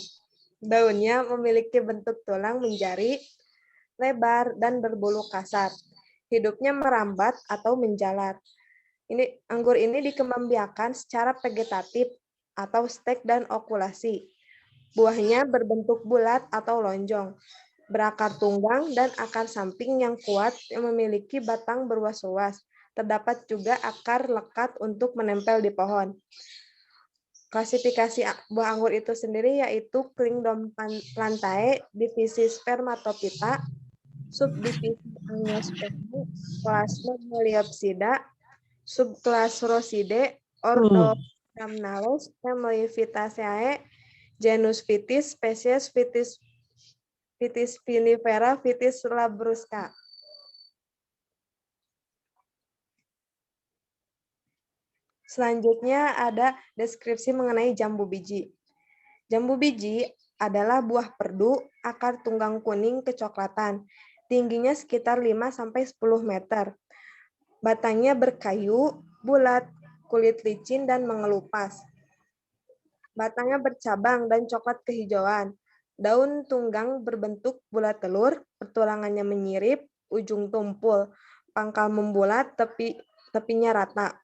Daunnya memiliki bentuk tulang menjari, lebar dan berbulu kasar. Hidupnya merambat atau menjalar. Anggur ini dikembangbiakan secara vegetatif atau stek dan okulasi. Buahnya berbentuk bulat atau lonjong, berakar tunggang dan akar samping yang kuat yang memiliki batang berwas-was. Terdapat juga akar lekat untuk menempel di pohon. Klasifikasi buah anggur itu sendiri yaitu Kingdom Plantae, divisi Spermatophyta, subdivisi Angiospermae, kelas Magnoliopsida, subkelas Rosidae, ordo Rhamnales, family Vitaceae, genus Vitis, spesies Vitis vinifera, Vitis labrusca. Selanjutnya ada deskripsi mengenai jambu biji. Jambu biji adalah buah perdu, akar tunggang kuning kecoklatan. Tingginya sekitar 5-10 meter. Batangnya berkayu, bulat, kulit licin, dan mengelupas. Batangnya bercabang dan coklat kehijauan. Daun tunggang berbentuk bulat telur, pertulangannya menyirip, ujung tumpul, pangkal membulat, tepinya rata.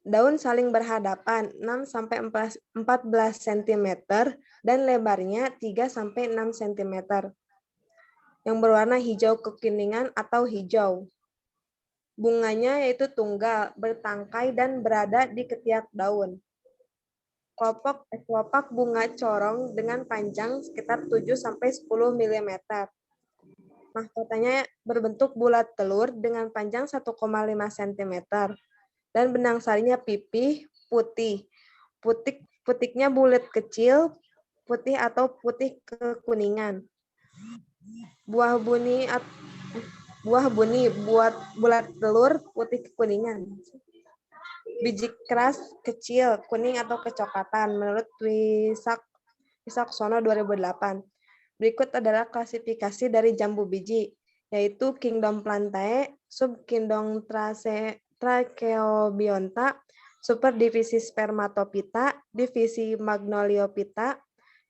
Daun saling berhadapan 6-14 cm dan lebarnya 3-6 cm. Yang berwarna hijau kekuningan atau hijau. Bunganya yaitu tunggal, bertangkai dan berada di ketiak daun. Kelopak bunga corong dengan panjang sekitar 7-10 mm. Mahkotanya berbentuk bulat telur dengan panjang 1,5 cm. Dan benang sarinya pipih, putih. Putiknya bulat kecil, putih atau putih kekuningan. Buah buni bulat telur, putih kekuningan. Biji keras, kecil, kuning atau kecoklatan menurut Wisaksono 2008. Berikut adalah klasifikasi dari jambu biji, yaitu Kingdom Plantae, subkingdom Tracheobionta, superdivisi Spermatophyta, divisi Magnoliophyta,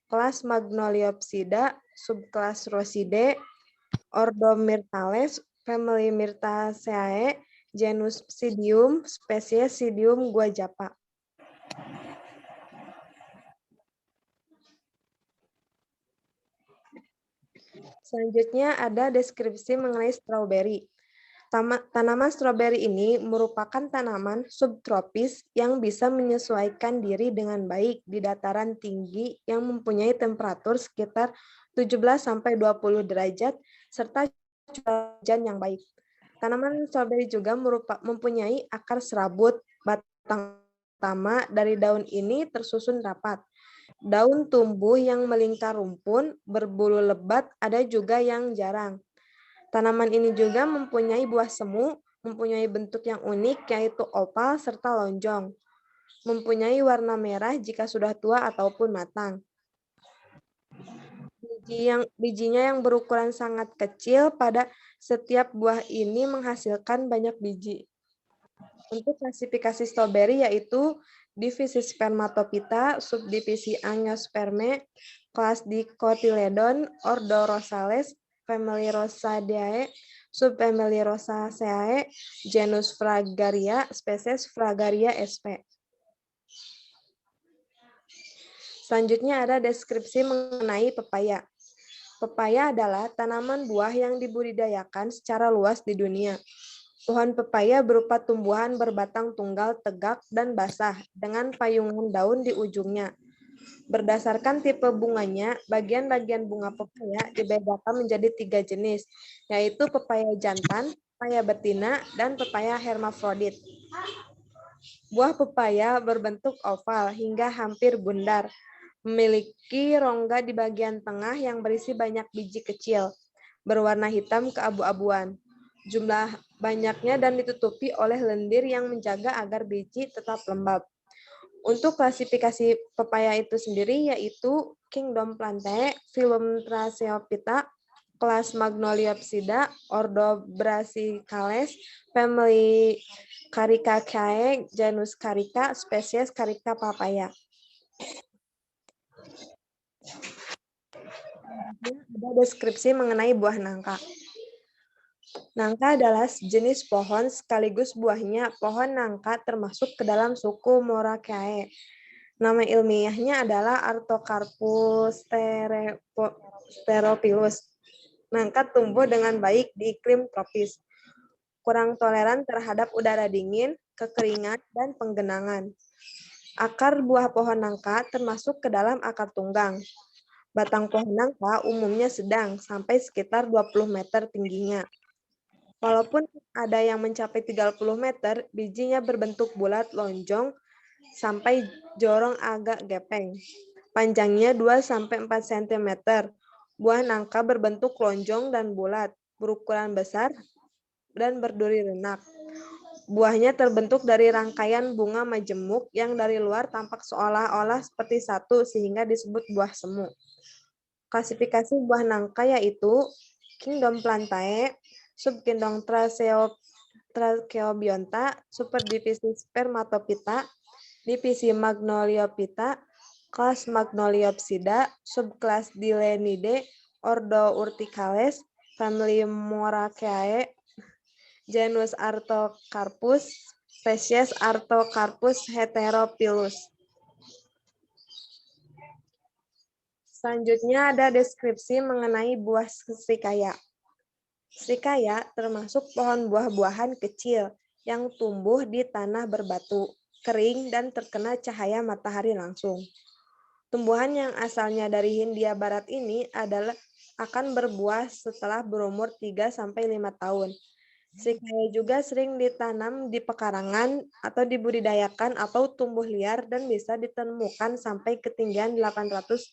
kelas Magnoliopsida, subkelas Rosidae, ordo Myrtales, family Myrtaceae, genus Psidium, spesies Psidium guajapa. Selanjutnya ada deskripsi mengenai stroberi. Tanaman stroberi ini merupakan tanaman subtropis yang bisa menyesuaikan diri dengan baik di dataran tinggi yang mempunyai temperatur sekitar 17-20 derajat serta curah hujan yang baik. Tanaman stroberi juga mempunyai akar serabut, batang utama dari daun ini tersusun rapat. Daun tumbuh yang melingkar rumpun, berbulu lebat, ada juga yang jarang. Tanaman ini juga mempunyai buah semu, mempunyai bentuk yang unik yaitu opal serta lonjong. Mempunyai warna merah jika sudah tua ataupun matang. Bijinya yang berukuran sangat kecil pada setiap buah ini menghasilkan banyak biji. Untuk klasifikasi stroberi yaitu divisi Spermatophyta, subdivisi Angiospermae, kelas Dicotyledon, ordo Rosales, family Rosadae, subfamily Rosaceae, genus Fragaria, spesies Fragaria sp. Selanjutnya ada deskripsi mengenai pepaya. Pepaya adalah tanaman buah yang dibudidayakan secara luas di dunia. Pohon pepaya berupa tumbuhan berbatang tunggal tegak dan basah dengan payungan daun di ujungnya. Berdasarkan tipe bunganya, bagian-bagian bunga pepaya dibedakan menjadi 3 jenis, yaitu pepaya jantan, pepaya betina, dan pepaya hermafrodit. Buah pepaya berbentuk oval hingga hampir bundar, memiliki rongga di bagian tengah yang berisi banyak biji kecil, berwarna hitam keabu-abuan. Jumlah banyaknya dan ditutupi oleh lendir yang menjaga agar biji tetap lembab. Untuk klasifikasi pepaya itu sendiri yaitu Kingdom Plantae, Phylum Tracheophyta, kelas Magnoliopsida, ordo Brassicales, family Caricaceae, genus Carica, spesies Carica papaya. Ada deskripsi mengenai buah nangka. Nangka adalah jenis pohon sekaligus buahnya. Pohon nangka termasuk ke dalam suku Moraceae. Nama ilmiahnya adalah Artocarpus sterophyllus. Nangka tumbuh dengan baik di iklim tropis. Kurang toleran terhadap udara dingin, kekeringan, dan penggenangan. Akar buah pohon nangka termasuk ke dalam akar tunggang. Batang pohon nangka umumnya sedang, sampai sekitar 20 meter tingginya. Walaupun ada yang mencapai 30 meter, bijinya berbentuk bulat lonjong sampai jorong agak gepeng. Panjangnya 2-4 cm. Buah nangka berbentuk lonjong dan bulat, berukuran besar, dan berduri lunak. Buahnya terbentuk dari rangkaian bunga majemuk yang dari luar tampak seolah-olah seperti satu sehingga disebut buah semu. Klasifikasi buah nangka yaitu Kingdom Plantae, subkingdom Tracheobionta, superdivisi Spermatophyta, divisi Magnoliophyta, kelas Magnoliopsida, subkelas Dilenidae, ordo Urticales, family Moraceae, genus Artocarpus, spesies Artocarpus heterophyllus. Selanjutnya ada deskripsi mengenai buah srikaya. Srikaya termasuk pohon buah-buahan kecil yang tumbuh di tanah berbatu, kering, dan terkena cahaya matahari langsung. Tumbuhan yang asalnya dari Hindia Barat ini akan berbuah setelah berumur 3-5 tahun. Srikaya juga sering ditanam di pekarangan atau dibudidayakan atau tumbuh liar dan bisa ditemukan sampai ketinggian 800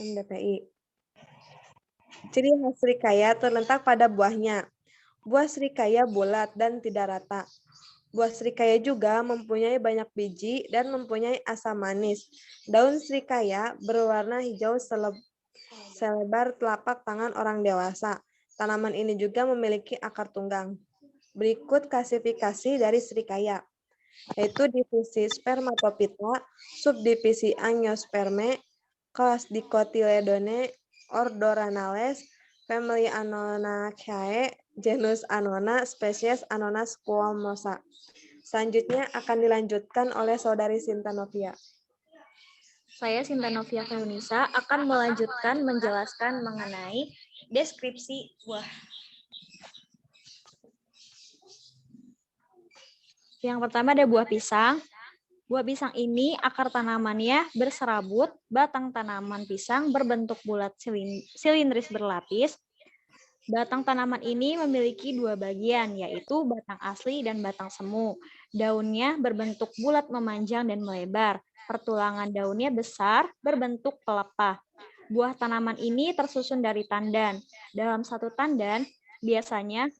mdpi. Ciri khas srikaya terletak pada buahnya. Buah srikaya bulat dan tidak rata. Buah srikaya juga mempunyai banyak biji dan mempunyai asam manis. Daun srikaya berwarna hijau selebar telapak tangan orang dewasa. Tanaman ini juga memiliki akar tunggang. Berikut klasifikasi dari srikaya, yaitu divisi Spermatophyta, subdivisi Angiospermae, kelas Dicotyledone, ordo Ranales, family Annonaceae, genus Annona, spesies Annona squamosa. Selanjutnya akan dilanjutkan oleh saudari Sinta Novia. Saya Sinta Novia Feunisa akan melanjutkan menjelaskan mengenai deskripsi buah. Yang pertama ada buah pisang. Buah pisang ini akar tanamannya berserabut, batang tanaman pisang berbentuk bulat silindris berlapis. Batang tanaman ini memiliki 2 bagian, yaitu batang asli dan batang semu. Daunnya berbentuk bulat memanjang dan melebar. Pertulangan daunnya besar, berbentuk pelepah. Buah tanaman ini tersusun dari tandan. Dalam satu tandan, biasanya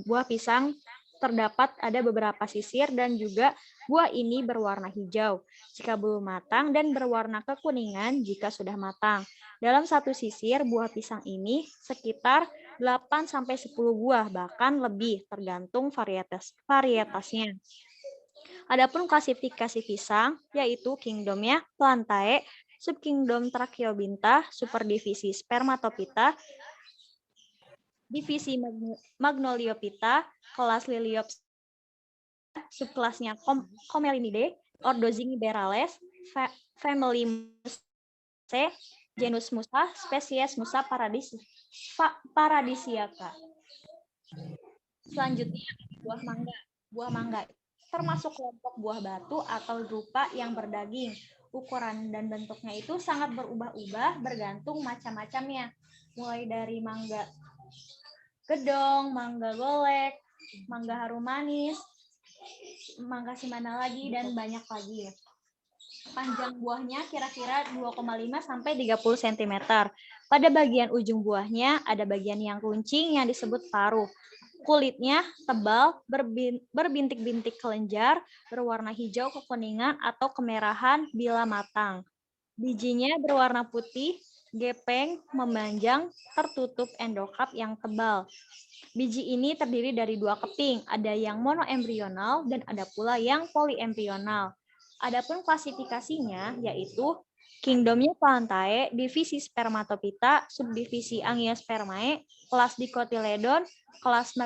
buah pisang terdapat ada beberapa sisir dan juga buah ini berwarna hijau jika belum matang dan berwarna kekuningan jika sudah matang. Dalam satu sisir, buah pisang ini sekitar 8-10 buah, bahkan lebih tergantung varietasnya. Adapun klasifikasi pisang, yaitu kingdomnya Plantae, subkingdom Tracheobinta, superdivisi Spermatophyta, divisi Magnoliophyta, kelas Liliopsida, subkelasnya Comelinidae, ordo Zingiberales, family Moraceae, Genus Musa, spesies Musa paradisiaca. Selanjutnya buah mangga. Buah mangga termasuk kelompok buah batu atau drupa yang berdaging. Ukuran dan bentuknya itu sangat berubah-ubah bergantung macam-macamnya. Mulai dari mangga gedong, mangga golek, mangga harum manis, mangga simana lagi, dan banyak lagi. Panjang buahnya kira-kira 2,5 sampai 30 cm. Pada bagian ujung buahnya ada bagian yang runcing yang disebut paruh. Kulitnya tebal, berbintik-bintik kelenjar, berwarna hijau kekuningan atau kemerahan bila matang. Bijinya berwarna putih, gepeng, memanjang, tertutup endokap yang tebal. Biji ini terdiri dari 2 keping, ada yang monoembrional dan ada pula yang polyembrional. Adapun klasifikasinya yaitu Kingdomnya Plantae, divisi Spermatophyta, subdivisi Angiospermae, kelas Dicotyledon, kelas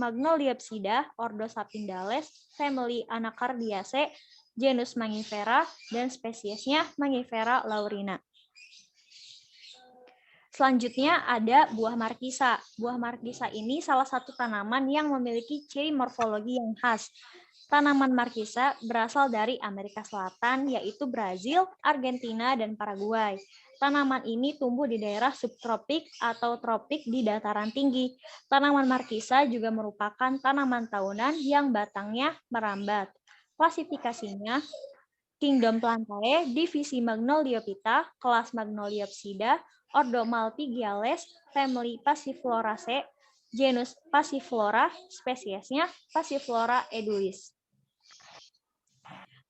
Magnoliopsida, ordo Sapindales, family Anacardiaceae, genus Mangifera, dan spesiesnya Mangifera laurina. Selanjutnya ada buah markisa. Buah markisa ini salah satu tanaman yang memiliki ciri morfologi yang khas. Tanaman markisa berasal dari Amerika Selatan, yaitu Brazil, Argentina, dan Paraguay. Tanaman ini tumbuh di daerah subtropik atau tropik di dataran tinggi. Tanaman markisa juga merupakan tanaman tahunan yang batangnya merambat. Klasifikasinya, Kingdom Plantae, divisi Magnoliophyta, kelas Magnoliopsida, ordo Malpighiales, family Passifloraceae, genus Passiflora, spesiesnya Passiflora edulis.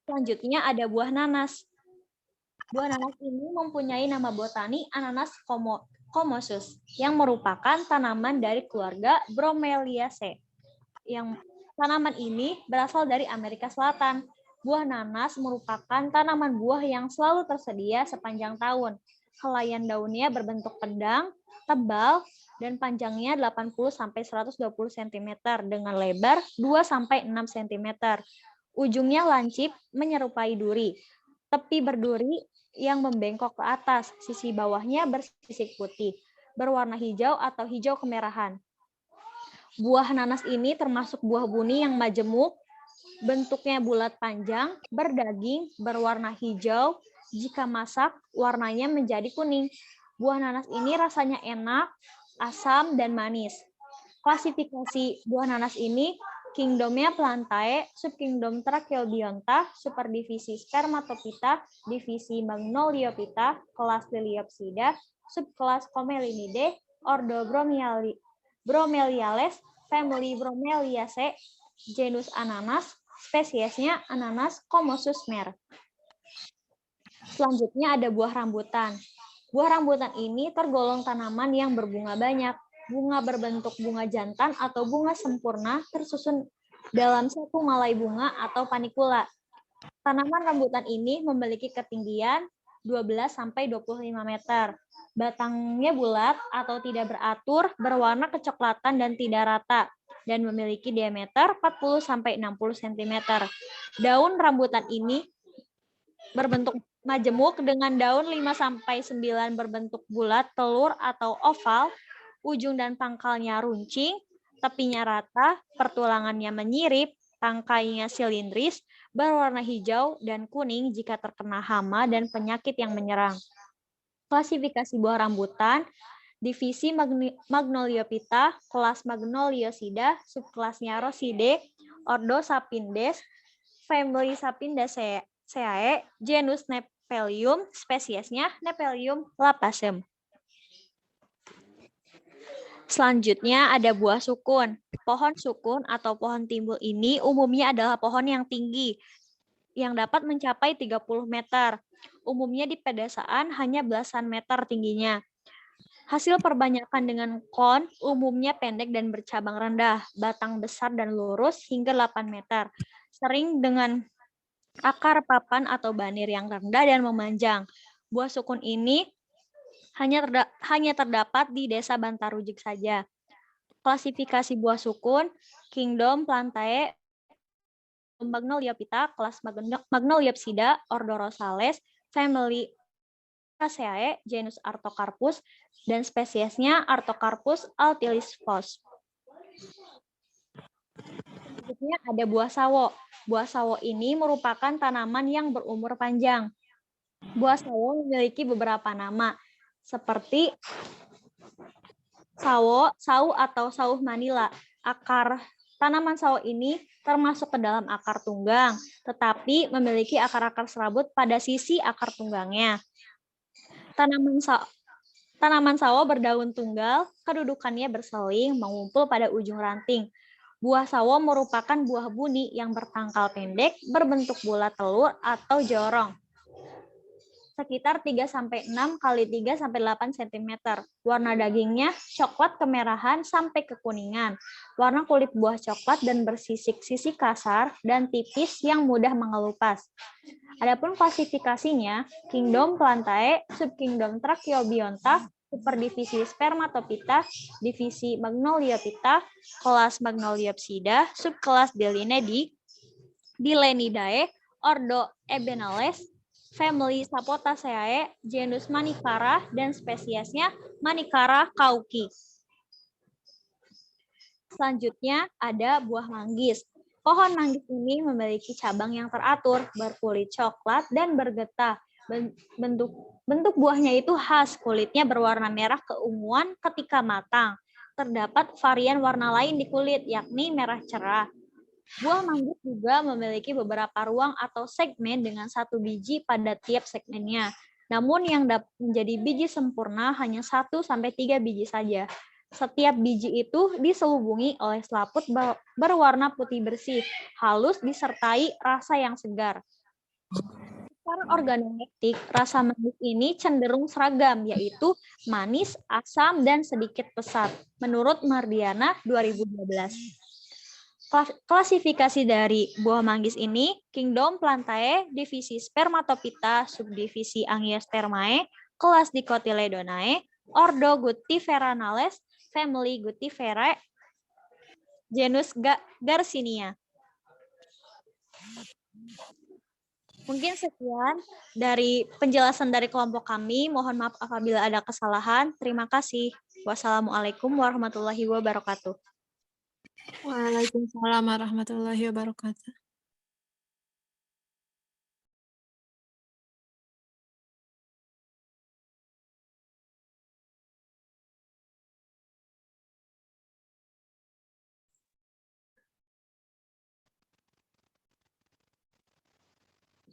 Selanjutnya ada buah nanas. Buah nanas ini mempunyai nama botani Ananas commosus yang merupakan tanaman dari keluarga Bromeliaceae. Yang tanaman ini berasal dari Amerika Selatan. Buah nanas merupakan tanaman buah yang selalu tersedia sepanjang tahun. Helaian daunnya berbentuk pedang, tebal, dan panjangnya 80-120 cm dengan lebar 2-6 cm. Ujungnya lancip menyerupai duri. Tepi berduri yang membengkok ke atas. Sisi bawahnya bersisik putih, berwarna hijau atau hijau kemerahan. Buah nanas ini termasuk buah buni yang majemuk, bentuknya bulat panjang, berdaging, berwarna hijau. Jika masak, warnanya menjadi kuning. Buah nanas ini rasanya enak, asam, dan manis. Klasifikasi buah nanas ini, Kingdomnya Plantae, subkingdom Tracheobionta, superdivisi Spermatophyta, divisi Magnoliophyta, kelas Liliopsida, subkelas Comelinidae, ordo Bromeliales, family Bromeliaceae, genus Ananas, spesiesnya Ananas commosus mer. Selanjutnya ada buah rambutan. Buah rambutan ini tergolong tanaman yang berbunga banyak. Bunga berbentuk bunga jantan atau bunga sempurna tersusun dalam satu malai bunga atau panikula. Tanaman rambutan ini memiliki ketinggian 12-25 meter. Batangnya bulat atau tidak beratur, berwarna kecoklatan dan tidak rata, dan memiliki diameter 40-60 cm. Daun rambutan ini berbentuk majemuk dengan daun 5-9 berbentuk bulat, telur atau oval, ujung dan pangkalnya runcing, tepinya rata, pertulangannya menyirip, tangkainya silindris, berwarna hijau dan kuning jika terkena hama dan penyakit yang menyerang. Klasifikasi buah rambutan, divisi Magnoliophyta, kelas Magnoliosida, subkelasnya Rosidae, ordo Sapindes, family Sapindaceae, genus Nepelium, spesiesnya Nepelium lapacem. Selanjutnya ada buah sukun. Pohon sukun atau pohon timbul ini umumnya adalah pohon yang tinggi, yang dapat mencapai 30 meter. Umumnya di pedesaan hanya belasan meter tingginya. Hasil perbanyakan dengan kon umumnya pendek dan bercabang rendah, batang besar dan lurus hingga 8 meter. Sering dengan akar papan atau banir yang rendah dan memanjang. Buah sukun ini hanya terdapat di desa Bantarujik saja. Klasifikasi buah sukun, Kingdom Plantae, Magnoliophyta, kelas Magnoliopsida, ordo Rosales, family Beraceae, genus Artocarpus, dan spesiesnya Artocarpus altilis-Fos. Selanjutnya ada buah sawo. Buah sawo ini merupakan tanaman yang berumur panjang. Buah sawo memiliki beberapa nama, seperti sawo, sau atau sauh Manila. Akar tanaman sawo ini termasuk ke dalam akar tunggang, tetapi memiliki akar-akar serabut pada sisi akar tunggangnya. Tanaman sawo berdaun tunggal, kedudukannya berseling, mengumpul pada ujung ranting. Buah sawo merupakan buah buni yang bertangkal pendek, berbentuk bulat telur atau jorong. Sekitar 3-6 x 3-8 cm. Warna dagingnya coklat kemerahan sampai kekuningan. Warna kulit buah coklat dan bersisik-sisik kasar dan tipis yang mudah mengelupas. Adapun klasifikasinya, Kingdom Plantae, Subkingdom Tracheobionta, Superdivisi Spermatophyta, Divisi Magnoliophyta, kelas Magnoliopsida, subkelas Dilenidae, Ordo Ebenales, family Sapotaceae, genus Manikara, dan spesiesnya Manikara cauchi. Selanjutnya ada buah manggis. Pohon manggis ini memiliki cabang yang teratur, berkulit coklat, dan bergetah. Bentuk buahnya itu khas, kulitnya berwarna merah keunguan ketika matang. Terdapat varian warna lain di kulit, yakni merah cerah. Buah manggis juga memiliki beberapa ruang atau segmen dengan 1 biji pada tiap segmennya. Namun yang dapat menjadi biji sempurna hanya 1-3 biji saja. Setiap biji itu diselubungi oleh selaput berwarna putih bersih, halus disertai rasa yang segar. Secara organoleptik, rasa manggis ini cenderung seragam, yaitu manis, asam, dan sedikit pesat, menurut Mardiana 2012. Klasifikasi dari buah manggis ini, Kingdom Plantae, divisi Spermatophyta, subdivisi Angiospermae, kelas Dicotyledonae, Ordo Guttiferanales, family Guttiferae, genus Garcinia. Mungkin sekian dari penjelasan dari kelompok kami. Mohon maaf apabila ada kesalahan. Terima kasih. Wassalamualaikum warahmatullahi wabarakatuh. Waalaikumsalam warahmatullahi wabarakatuh.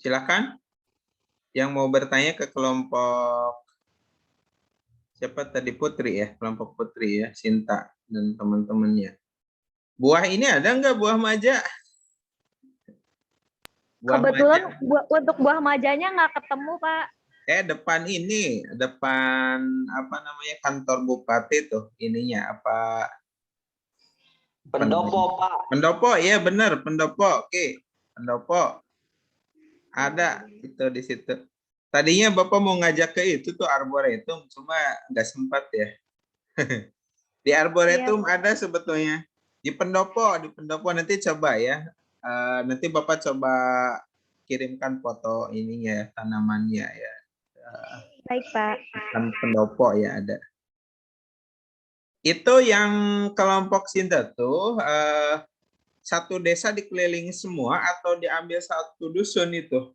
Silakan yang mau bertanya ke kelompok siapa tadi, Putri ya, kelompok Putri ya, Sinta dan teman-temannya. Buah ini ada nggak buah maja? Kebetulan untuk buah majanya nggak ketemu, Pak. Depan ini, depan apa namanya, kantor bupati tuh ininya apa? Pendopo, Pak. Pendopo, iya benar, pendopo. Oke, pendopo. Ada itu di situ. Tadinya Bapak mau ngajak ke itu tuh arboretum, cuma nggak sempat ya. Di arboretum ada sebetulnya. Di pendopo nanti coba ya. Nanti Bapak coba kirimkan foto ininya, tanamannya ya. Baik, Pak. Pendopo ya ada. Itu yang kelompok Sinta tuh satu desa dikelilingi semua atau diambil satu dusun itu?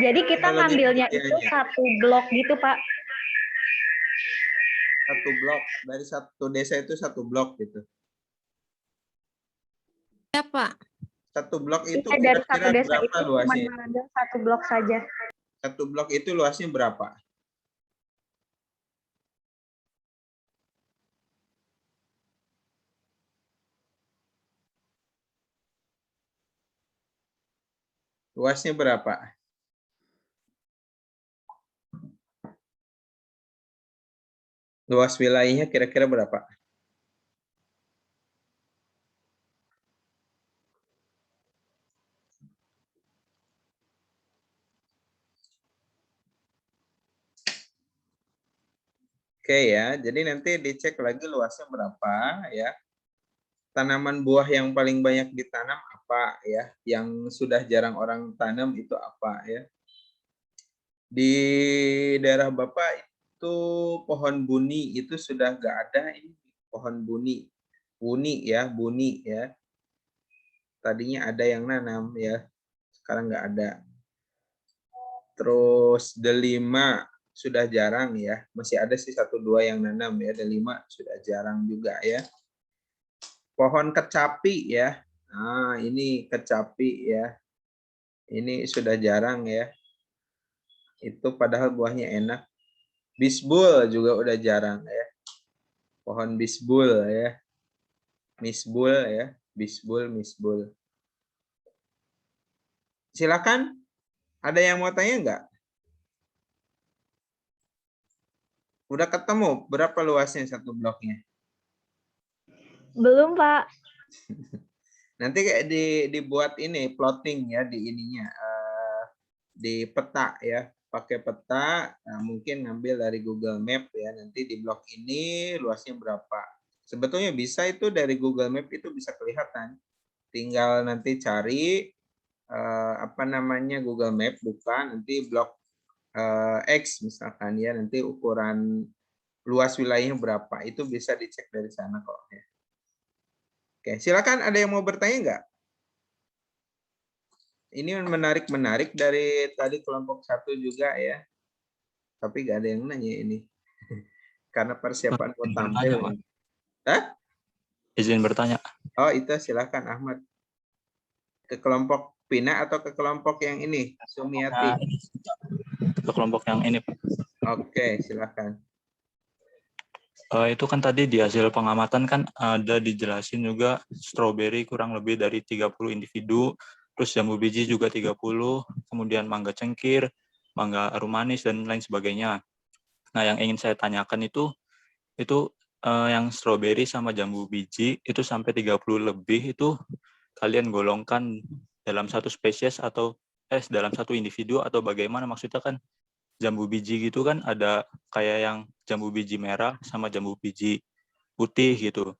Jadi kita ngambilnya itu satu blok gitu, Pak. Satu blok, dari satu desa itu satu blok gitu. Ya, Pak. Satu blok itu dari satu kira-kira desa berapa itu luasnya? cuma ada satu blok saja. Satu blok itu luasnya berapa? Luasnya berapa? Luas wilayahnya kira-kira berapa? Oke ya, jadi nanti dicek lagi luasnya berapa ya. tanaman buah yang paling banyak ditanam apa ya? Yang sudah jarang orang tanam itu apa ya? Di daerah Bapak itu pohon buni itu sudah nggak ada ini pohon buni. Buni ya. Tadinya ada yang nanam ya. Sekarang nggak ada. Terus delima sudah jarang ya. Masih ada sih 1-2 yang nanam ya. Delima sudah jarang juga ya. Pohon kecapi ya. Nah, ini kecapi ya. Ini sudah jarang ya. Itu padahal buahnya enak. Bisbul juga udah jarang ya. Pohon bisbul ya. Misbul ya. Misbul. Silakan. Ada yang mau tanya nggak? Udah ketemu berapa luasnya satu bloknya? Belum, Pak. Nanti kayak dibuat ini plotting ya di ininya di peta ya, pakai peta. Nah, mungkin ngambil dari Google Map ya. Nanti di blok ini luasnya berapa? Sebetulnya bisa itu dari Google Map itu bisa kelihatan. Tinggal nanti cari apa namanya Google Map, buka nanti blok X misalkan ya, nanti ukuran luas wilayahnya berapa itu bisa dicek dari sana kok ya. Oke, silakan ada yang mau bertanya nggak? Ini menarik dari tadi kelompok 1 juga ya. Tapi nggak ada yang nanya ini. Karena persiapan mau tampil. Hah? Izin bertanya. Oh, itu silakan Ahmad. Ke kelompok Pina atau ke kelompok yang ini, Sumiati? Ke kelompok yang ini, Pak. Oke, silakan. Itu kan tadi di hasil pengamatan kan ada dijelasin juga stroberi kurang lebih dari 30 individu, terus jambu biji juga 30, kemudian mangga cengkir, mangga arum manis, dan lain sebagainya. Nah, yang ingin saya tanyakan itu yang stroberi sama jambu biji itu sampai 30 lebih itu kalian golongkan dalam satu spesies atau dalam satu individu atau bagaimana? Maksudnya kan jambu biji gitu kan ada kayak yang jambu biji merah sama jambu biji putih gitu.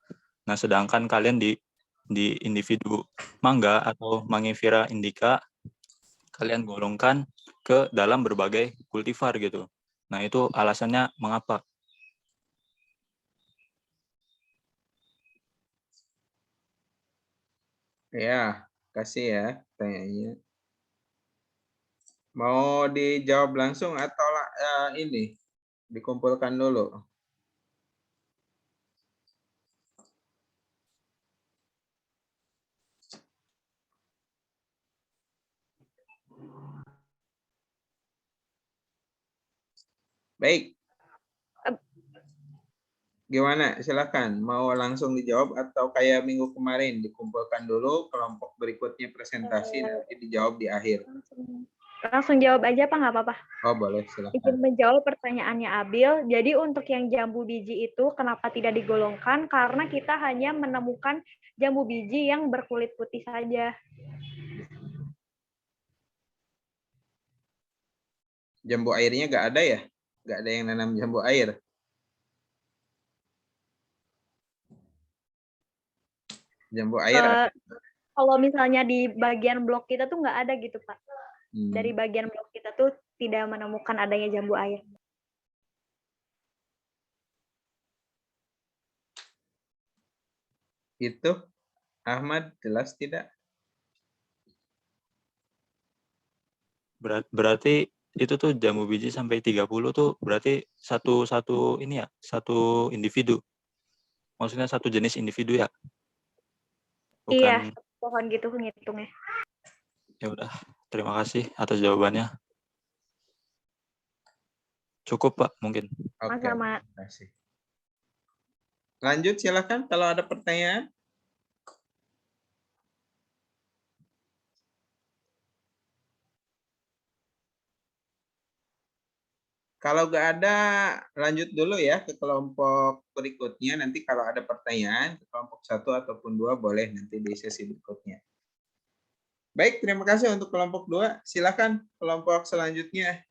Nah, sedangkan kalian di individu mangga atau Mangifera indica kalian golongkan ke dalam berbagai kultivar gitu. Nah, itu alasannya mengapa? Ya, kasih ya tanyanya. Mau dijawab langsung atau ini dikumpulkan dulu? Baik. Gimana? Silakan. Mau langsung dijawab atau kayak minggu kemarin dikumpulkan dulu, kelompok berikutnya presentasi, nanti dijawab di akhir. Langsung jawab aja, Pak, nggak apa-apa. Oh, boleh. Silakan. Izin menjawab pertanyaannya Abil. Jadi untuk yang jambu biji itu kenapa tidak digolongkan? Karena kita hanya menemukan jambu biji yang berkulit putih saja. Jambu airnya nggak ada ya? Nggak ada yang nanam jambu air? Jambu air kalau misalnya di bagian blok kita tuh nggak ada gitu, Pak. Dari bagian blok kita tuh tidak menemukan adanya jambu air. Itu Ahmad jelas tidak? Berarti itu tuh jambu biji sampai 30 tuh berarti satu ini ya, satu individu. Maksudnya satu jenis individu ya? Bukan. Iya, pohon gitu ngitungnya. Ya udah, terima kasih atas jawabannya. Cukup, Pak, mungkin. Oke, Sama-sama. terima kasih. Lanjut silakan kalau ada pertanyaan. Kalau nggak ada, lanjut dulu ya ke kelompok berikutnya. Nanti kalau ada pertanyaan, ke kelompok 1 ataupun 2 boleh nanti di sesi berikutnya. Baik, terima kasih untuk kelompok 2. Silakan kelompok selanjutnya.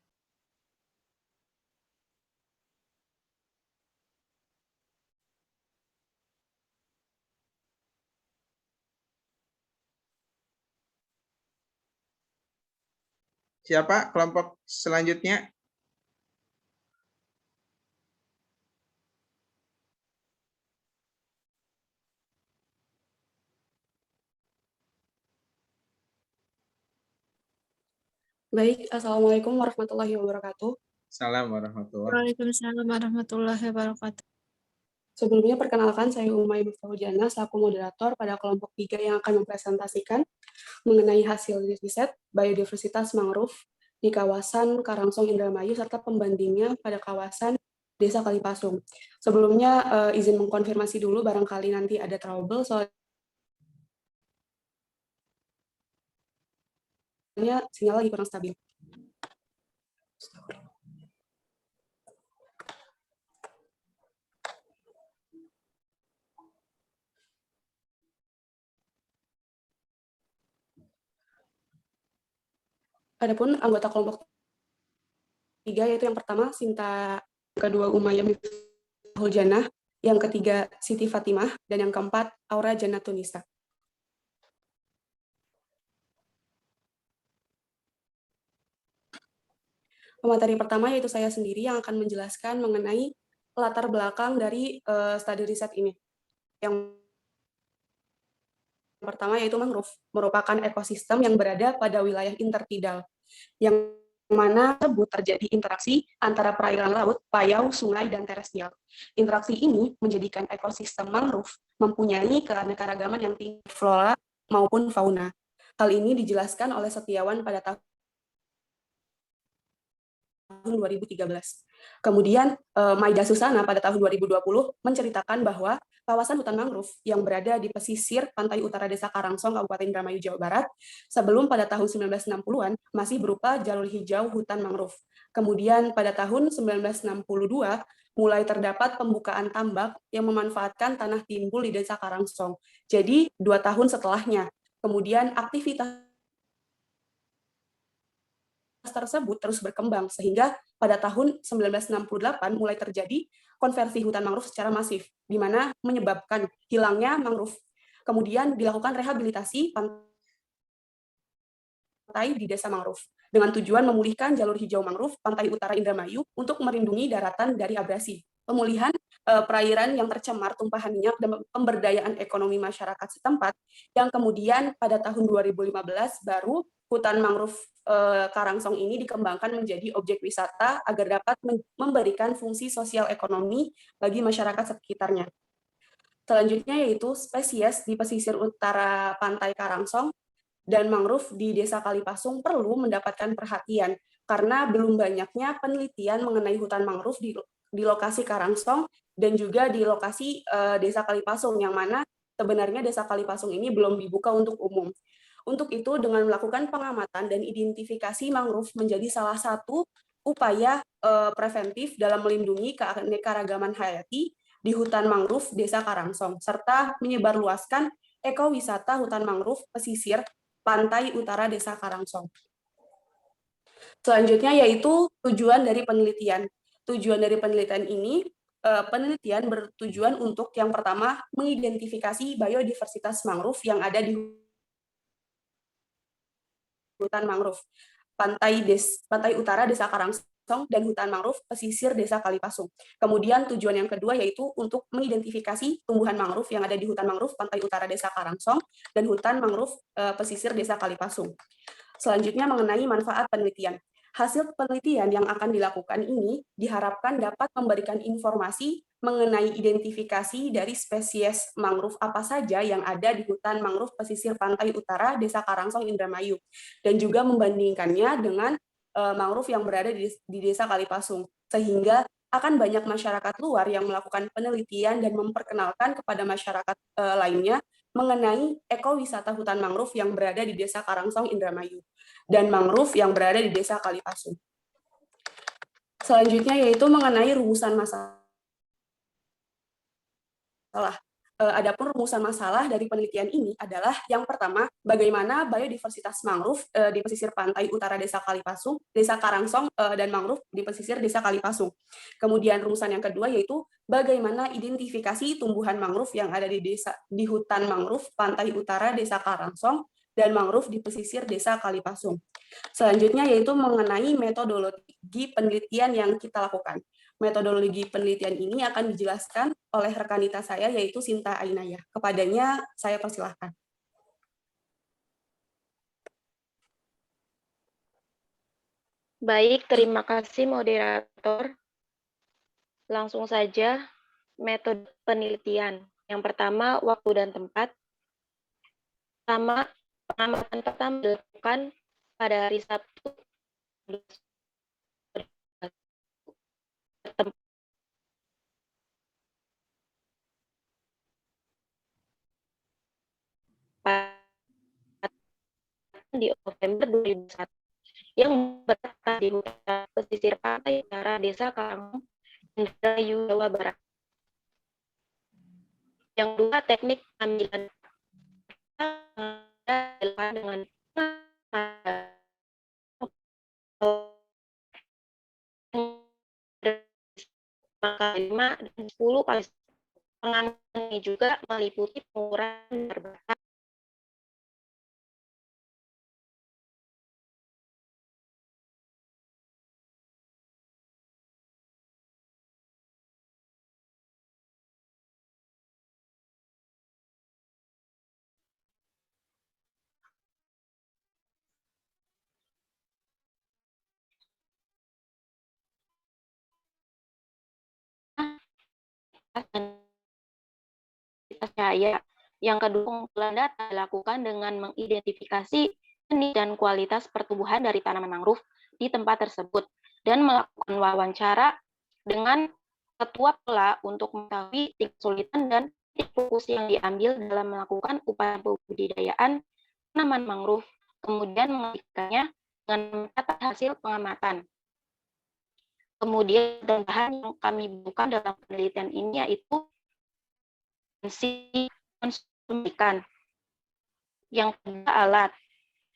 Siapa kelompok selanjutnya? Baik, Assalamualaikum warahmatullahi wabarakatuh. Assalamualaikum warahmatullahi. Waalaikumsalam warahmatullahi wabarakatuh. Sebelumnya perkenalkan saya Umay Miftahul-Jannah selaku moderator pada kelompok 3 yang akan mempresentasikan mengenai hasil riset biodiversitas mangrove di kawasan Karangsong Indramayu serta pembandingnya pada kawasan Desa Kalipasung. Sebelumnya izin mengkonfirmasi dulu barangkali nanti ada trouble soalnya sinyal lagi kurang stabil. Adapun anggota kelompok 3 yaitu yang pertama Sinta, yang kedua Umayyah Miftahul-Jannah, yang ketiga Siti Fatimah, dan yang keempat Aura Jannatunisa. Pemateri pertama yaitu saya sendiri yang akan menjelaskan mengenai latar belakang dari studi riset ini. Yang pertama yaitu mangrove, merupakan ekosistem yang berada pada wilayah intertidal, yang mana tersebut terjadi interaksi antara perairan laut, payau, sungai, dan terestrial. Interaksi ini menjadikan ekosistem mangrove mempunyai keanekaragaman yang tinggi flora maupun fauna. Hal ini dijelaskan oleh Setiawan pada tahun 2013. Kemudian Maida Susana pada tahun 2020 menceritakan bahwa kawasan hutan mangrove yang berada di pesisir pantai utara Desa Karangsong, Kabupaten Indramayu, Jawa Barat, sebelum pada tahun 1960-an masih berupa jalur hijau hutan mangrove. Kemudian pada tahun 1962 mulai terdapat pembukaan tambak yang memanfaatkan tanah timbul di Desa Karangsong. Jadi 2 tahun setelahnya, kemudian aktivitas tersebut terus berkembang sehingga pada tahun 1968 mulai terjadi konversi hutan mangrove secara masif, di mana menyebabkan hilangnya mangrove. Kemudian dilakukan rehabilitasi pantai di desa mangrove dengan tujuan memulihkan jalur hijau mangrove pantai utara Indramayu untuk melindungi daratan dari abrasi. Pemulihan perairan yang tercemar tumpahan minyak dan pemberdayaan ekonomi masyarakat setempat, yang kemudian pada tahun 2015 baru hutan mangrove Karangsong ini dikembangkan menjadi objek wisata agar dapat memberikan fungsi sosial ekonomi bagi masyarakat sekitarnya. Selanjutnya yaitu spesies di pesisir utara pantai Karangsong dan mangrove di Desa Kalipasung perlu mendapatkan perhatian karena belum banyaknya penelitian mengenai hutan mangrove di lokasi Karangsong dan juga di lokasi Desa Kalipasung, yang mana sebenarnya Desa Kalipasung ini belum dibuka untuk umum. Untuk itu, dengan melakukan pengamatan dan identifikasi mangrove menjadi salah satu upaya preventif dalam melindungi keanekaragaman hayati di hutan mangrove Desa Karangsong, serta menyebarluaskan ekowisata hutan mangrove pesisir pantai utara Desa Karangsong. Selanjutnya yaitu tujuan dari penelitian. Tujuan dari penelitian ini, penelitian bertujuan untuk yang pertama mengidentifikasi biodiversitas mangrove yang ada di hutan mangrove pantai utara Desa Karangsong dan hutan mangrove pesisir Desa Kalipasung. Kemudian tujuan yang kedua yaitu untuk mengidentifikasi tumbuhan mangrove yang ada di hutan mangrove pantai utara Desa Karangsong dan hutan mangrove pesisir Desa Kalipasung. Selanjutnya mengenai manfaat penelitian. Hasil penelitian yang akan dilakukan ini diharapkan dapat memberikan informasi mengenai identifikasi dari spesies mangrove apa saja yang ada di hutan mangrove pesisir pantai utara Desa Karangsong Indramayu, dan juga membandingkannya dengan mangrove yang berada di Desa Kalipasung, sehingga akan banyak masyarakat luar yang melakukan penelitian dan memperkenalkan kepada masyarakat lainnya mengenai ekowisata hutan mangrove yang berada di Desa Karangsong Indramayu dan mangrove yang berada di Desa Kalipasung. Selanjutnya yaitu mengenai rumusan masalah. Adapun rumusan masalah dari penelitian ini adalah yang pertama, bagaimana biodiversitas mangrove di pesisir pantai utara Desa Kalipasung, Desa Karangsong, dan mangrove di pesisir Desa Kalipasung. Kemudian rumusan yang kedua yaitu bagaimana identifikasi tumbuhan mangrove yang ada di hutan mangrove pantai utara Desa Karangsong dan mangrove di pesisir Desa Kalipasung. Selanjutnya yaitu mengenai metodologi penelitian yang kita lakukan. Metodologi penelitian ini akan dijelaskan oleh rekanita saya yaitu Sinta Ainaya. Kepadanya saya persilahkan. Baik, terima kasih moderator. Langsung saja metode penelitian. Yang pertama, waktu dan tempat. Pertama, pengamatan pertama dilakukan pada hari Sabtu di November 2021 yang berada di hutan pesisir pantai utara Desa Karangong, Indramayu, Jawa Barat. Yang dua, teknik pengambilan dengan maka 5 dan 10 kali pengamatan ini juga meliputi pengurangan terbatas dan cahaya. Yang kedua, pengumpulan data dilakukan dengan mengidentifikasi jenis dan kualitas pertumbuhan dari tanaman mangrove di tempat tersebut dan melakukan wawancara dengan ketua pola untuk mengetahui tingkat kesulitan dan fokus yang diambil dalam melakukan upaya pembudidayaan tanaman mangrove, kemudian mengaitkannya dengan mencatat hasil pengamatan. Kemudian tambahan yang kami butuhkan dalam penelitian ini yaitu konsumsikan. Yang kedua, alat.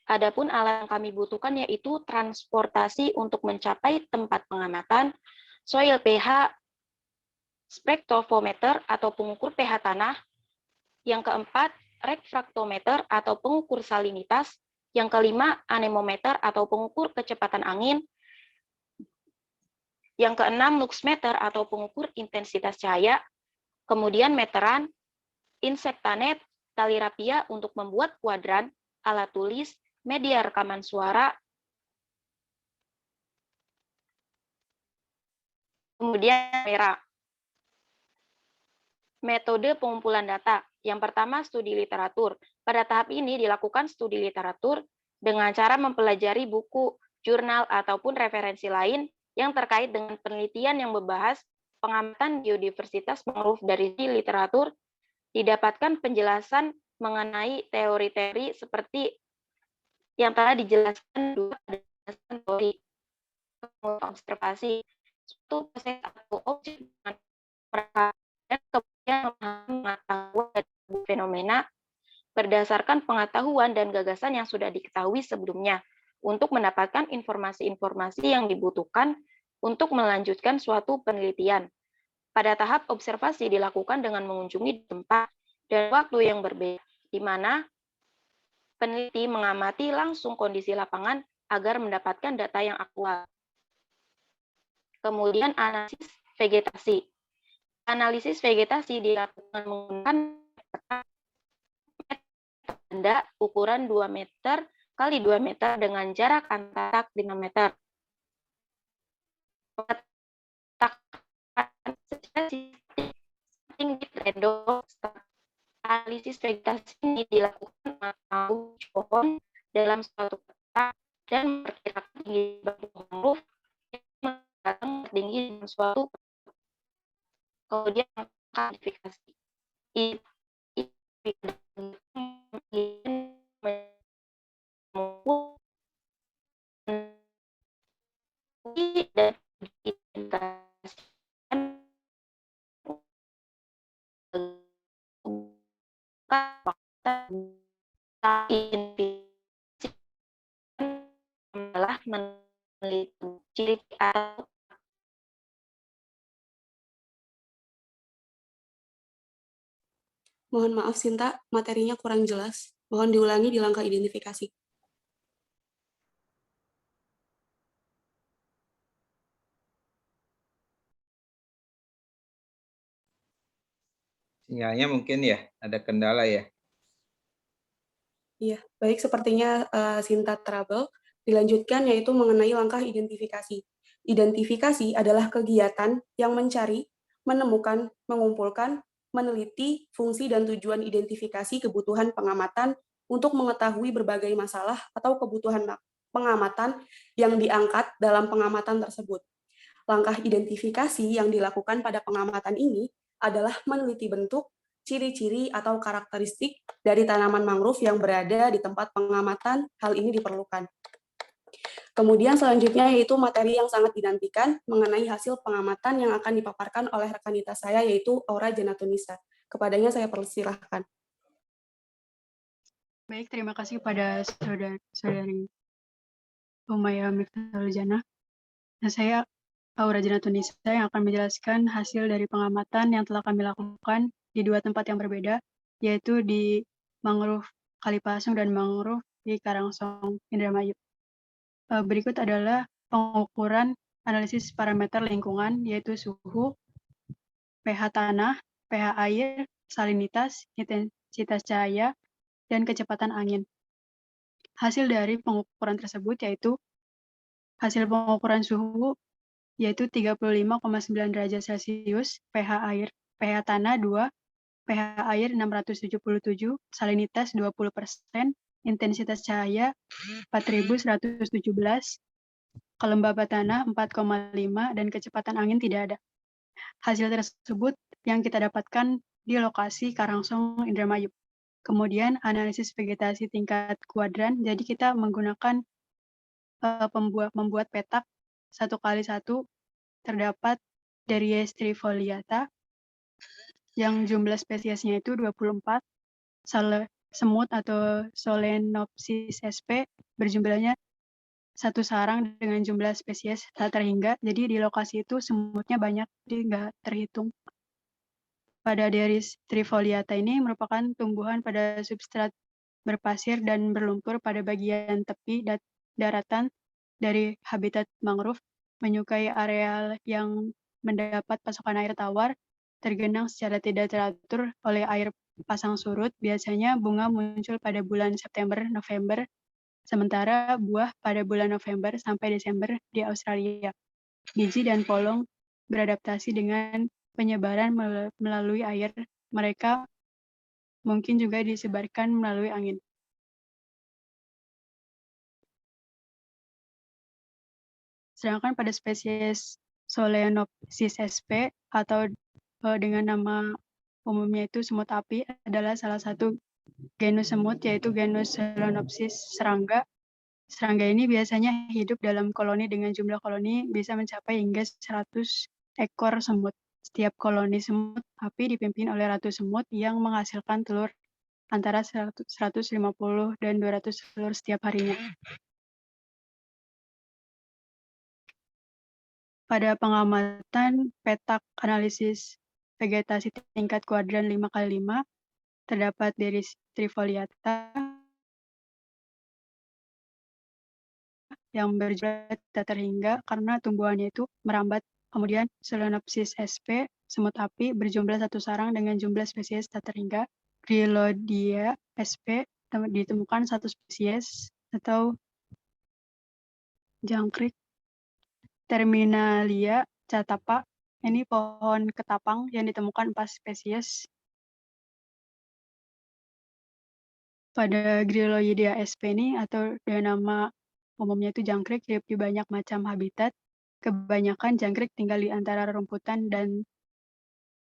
Adapun alat yang kami butuhkan yaitu transportasi untuk mencapai tempat pengamatan, soil pH, spektrofometer atau pengukur pH tanah. Yang keempat, refraktometer atau pengukur salinitas. Yang kelima, anemometer atau pengukur kecepatan angin. Yang keenam, luxmeter atau pengukur intensitas cahaya. Kemudian meteran, insektanet, tali rapia untuk membuat kuadran, alat tulis, media rekaman suara. Kemudian kamera. Metode pengumpulan data. Yang pertama, studi literatur. Pada tahap ini dilakukan studi literatur dengan cara mempelajari buku, jurnal, ataupun referensi lain yang terkait dengan penelitian yang membahas pengamatan biodiversitas mangrove. Dari literatur didapatkan penjelasan mengenai teori-teori seperti yang telah dijelaskan dua berdasarkan teori observasi suatu proses atau objek dengan mereka dan kemudian mengetahui fenomena berdasarkan pengetahuan dan gagasan yang sudah diketahui sebelumnya untuk mendapatkan informasi-informasi yang dibutuhkan untuk melanjutkan suatu penelitian. Pada tahap observasi dilakukan dengan mengunjungi tempat dan waktu yang berbeda, di mana peneliti mengamati langsung kondisi lapangan agar mendapatkan data yang akurat. Kemudian analisis vegetasi. Analisis vegetasi dilakukan menggunakan benda ukuran 2 meter kali 2 meter dengan jarak antar 5 meter. Tinggi trendol. Analisis vegetasi ini dilakukan mengetahui pohon dalam suatu peta dan memperkirakan tinggi batu mangrove yang tinggi dalam suatu peta. Kemudian klasifikasi. Dan adalah meneliti ciri atau Mohon maaf Sinta, materinya kurang jelas. Mohon diulangi di langkah identifikasi. Sinyalnya mungkin ya, ada kendala ya. Iya, baik, sepertinya Sinta trouble. Dilanjutkan yaitu mengenai langkah identifikasi. Identifikasi adalah kegiatan yang mencari, menemukan, mengumpulkan, meneliti fungsi dan tujuan identifikasi kebutuhan pengamatan untuk mengetahui berbagai masalah atau kebutuhan pengamatan yang diangkat dalam pengamatan tersebut. Langkah identifikasi yang dilakukan pada pengamatan ini adalah meneliti bentuk, ciri-ciri atau karakteristik dari tanaman mangrove yang berada di tempat pengamatan. Hal ini diperlukan. Kemudian selanjutnya yaitu materi yang sangat dinantikan mengenai hasil pengamatan yang akan dipaparkan oleh rekanita saya, yaitu Aura Janatunisa. Kepadanya saya persilahkan. Baik, terima kasih kepada saudari Umaya Miftahuljana. Nah, saya Aura Janatunisa yang akan menjelaskan hasil dari pengamatan yang telah kami lakukan di dua tempat yang berbeda, yaitu di mangrove Kalipasung dan mangrove di Karangsong, Indramayu. Berikut adalah pengukuran analisis parameter lingkungan, yaitu suhu, pH tanah, pH air, salinitas, intensitas cahaya, dan kecepatan angin. Hasil dari pengukuran tersebut yaitu hasil pengukuran suhu yaitu 35,9 derajat Celcius, pH tanah 2, pH air 677, salinitas 20%, intensitas cahaya 4117, kelembaban tanah 4,5, dan kecepatan angin tidak ada. Hasil tersebut yang kita dapatkan di lokasi Karangsong, Indramayu. Kemudian analisis vegetasi tingkat kuadran, jadi kita menggunakan membuat petak 1x1 terdapat Darius trifoliata yang jumlah spesiesnya itu 24, semut atau Solenopsis sp berjumlahnya 1 sarang dengan jumlah spesies tak terhingga. Jadi di lokasi itu semutnya banyak, jadi nggak terhitung. Pada Darius trifoliata ini merupakan tumbuhan pada substrat berpasir dan berlumpur pada bagian tepi daratan dari habitat mangrove, menyukai areal yang mendapat pasokan air tawar, tergenang secara tidak teratur oleh air pasang surut. Biasanya bunga muncul pada bulan September-November, sementara buah pada bulan November sampai Desember di Australia. Biji dan polong beradaptasi dengan penyebaran melalui air. Mereka mungkin juga disebarkan melalui angin. Sedangkan pada spesies Solenopsis sp atau dengan nama umumnya itu semut api adalah salah satu genus semut, yaitu genus Solenopsis serangga. Serangga ini biasanya hidup dalam koloni dengan jumlah koloni bisa mencapai hingga 100 ekor semut. Setiap koloni semut api dipimpin oleh ratu semut yang menghasilkan telur antara 150 dan 200 telur setiap harinya. Pada pengamatan petak analisis vegetasi tingkat kuadran 5x5, terdapat Darius trifoliata yang berjumlah tak terhingga karena tumbuhannya itu merambat. Kemudian Solenopsis sp, semut api, berjumlah 1 sarang dengan jumlah spesies tak terhingga. Grillodia sp, ditemukan 1 spesies atau jangkrik. Terminalia catapa, ini pohon ketapang yang ditemukan 4 spesies. Pada Grilloidea sp ini atau dengan nama umumnya itu jangkrik, hidup di banyak macam habitat. Kebanyakan jangkrik tinggal di antara rumputan dan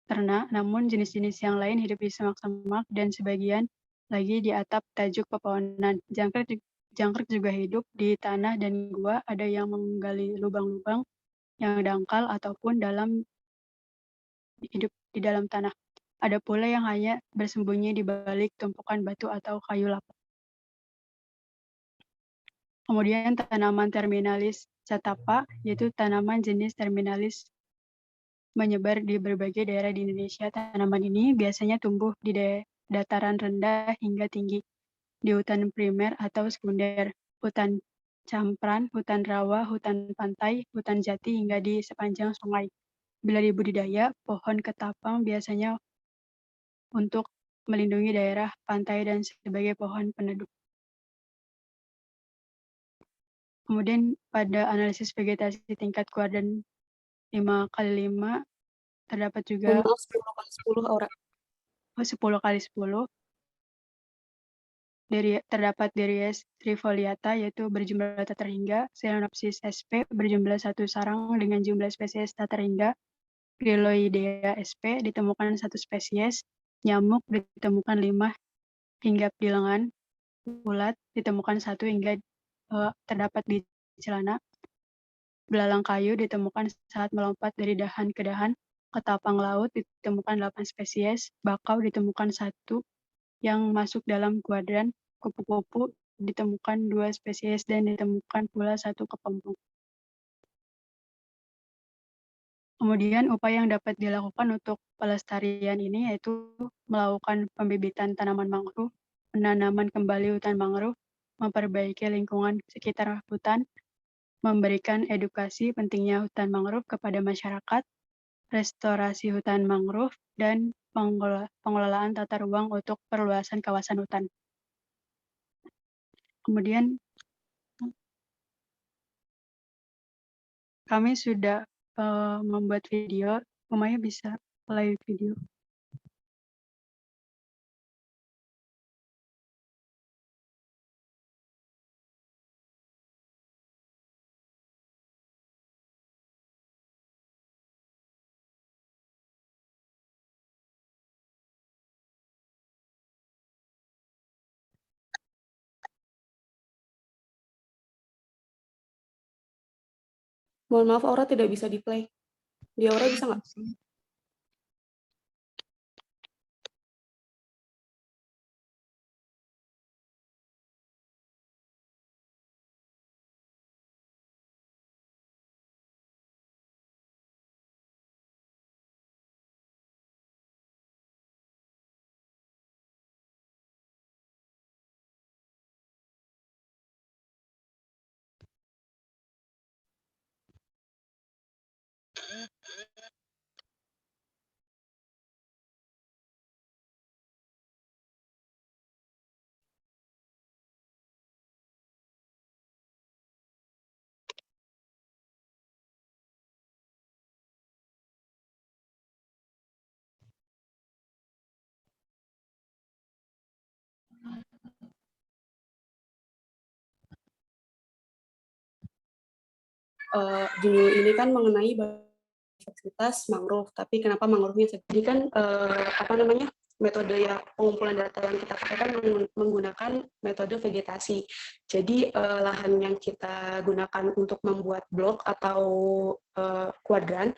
ternak, namun jenis-jenis yang lain hidup di semak-semak dan sebagian lagi di atap tajuk pepohonan. Jangkrik juga hidup di tanah dan gua, ada yang menggali lubang-lubang yang dangkal ataupun hidup di dalam tanah. Ada pula yang hanya bersembunyi di balik tumpukan batu atau kayu lapuk. Kemudian tanaman Terminalis catapa, yaitu tanaman jenis Terminalis menyebar di berbagai daerah di Indonesia. Tanaman ini biasanya tumbuh di dataran rendah hingga tinggi. di hutan primer atau sekunder, hutan campran, hutan rawa, hutan pantai, hutan jati, hingga di sepanjang sungai. Bila dibudidaya, pohon ketapang biasanya untuk melindungi daerah pantai dan sebagai pohon peneduh. Kemudian pada analisis vegetasi tingkat kuadran 5x5 terdapat juga Mohon maaf, 10x10 Aura. 10x10 terdapat Darius trifoliata yaitu berjumlah tak terhingga, Phalaenopsis sp berjumlah 1 sarang dengan jumlah spesies tak terhingga, Gryloidea sp ditemukan 1 spesies, nyamuk ditemukan 5 hingga di lengan, ulat ditemukan 1 hingga terdapat di celana, belalang kayu ditemukan saat melompat dari dahan ke dahan, ketapang laut ditemukan 8 spesies, bakau ditemukan 1 yang masuk dalam kuadran, kupu-kupu ditemukan 2 spesies dan ditemukan pula 1 kepompong. Kemudian upaya yang dapat dilakukan untuk pelestarian ini yaitu melakukan pembibitan tanaman mangrove, penanaman kembali hutan mangrove, memperbaiki lingkungan sekitar hutan, memberikan edukasi pentingnya hutan mangrove kepada masyarakat, restorasi hutan mangrove, dan pengelolaan tata ruang untuk perluasan kawasan hutan. Kemudian kami sudah membuat video, Umaya bisa play video. Mohon maaf, Aura tidak bisa di-play. Di Aura bisa nggak? Judul ini kan mengenai biodiversitas mangrove, tapi kenapa mangrove-nya? Jadi kan metode yang pengumpulan data yang kita pakai kan menggunakan metode vegetasi. Jadi lahan yang kita gunakan untuk membuat blok atau kuadran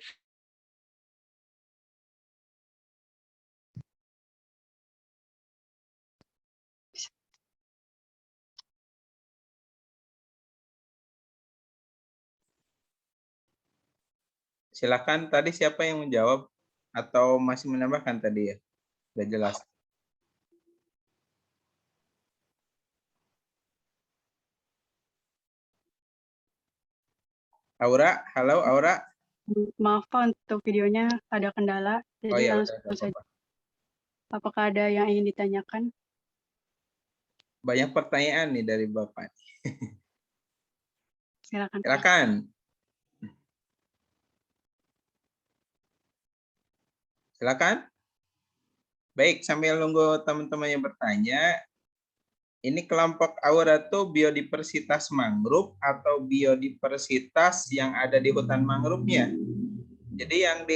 Silakan, tadi siapa yang menjawab atau masih menambahkan tadi ya? Sudah jelas. Aura, halo Aura. Maaf Pak, untuk videonya ada kendala, jadi ya, langsung saja. Apakah ada yang ingin ditanyakan? Banyak pertanyaan nih dari Bapak. Silakan. Silakan. Silakan. Baik, sambil nunggu teman-teman yang bertanya, ini kelompok Aura itu biodiversitas mangrove atau biodiversitas yang ada di hutan mangrove-nya. Jadi yang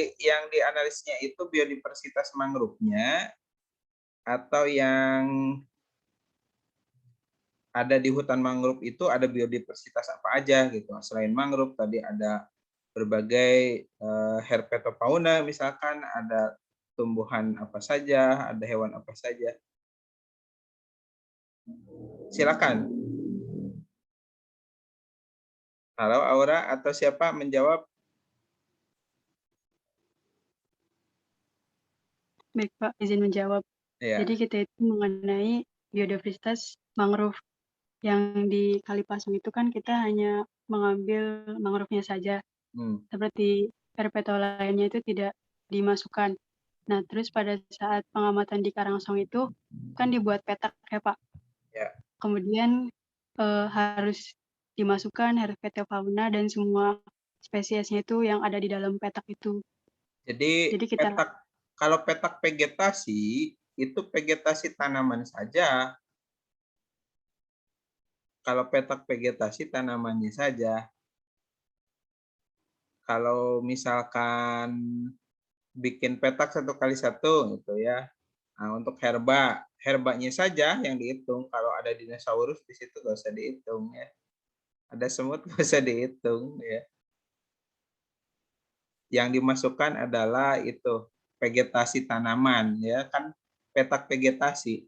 dianalisnya itu biodiversitas mangrove-nya atau yang ada di hutan mangrove itu ada biodiversitas apa aja gitu. Selain mangrove tadi ada berbagai herpetofauna, misalkan ada tumbuhan apa saja, ada hewan apa saja. Silakan. Halo Aura atau siapa menjawab? Baik Pak, izin menjawab. Ya. Jadi kita itu mengenai biodiversitas mangrove. Yang di Kalipasung itu kan kita hanya mengambil mangrove-nya saja, seperti perpetua lainnya itu tidak dimasukkan. Nah, terus pada saat pengamatan di Karangsong itu kan dibuat petak ya Pak. Ya. Kemudian harus dimasukkan herpetofauna dan semua spesiesnya itu yang ada di dalam petak itu. Jadi kita kalau petak vegetasi itu vegetasi tanaman saja. Kalau petak vegetasi tanamannya saja. Kalau misalkan bikin petak 1 kali 1 gitu ya. Nah, untuk herbanya saja yang dihitung. Kalau ada dinosaurus di situ nggak usah dihitung ya. Ada semut nggak usah dihitung ya. Yang dimasukkan adalah itu vegetasi tanaman ya kan, petak vegetasi.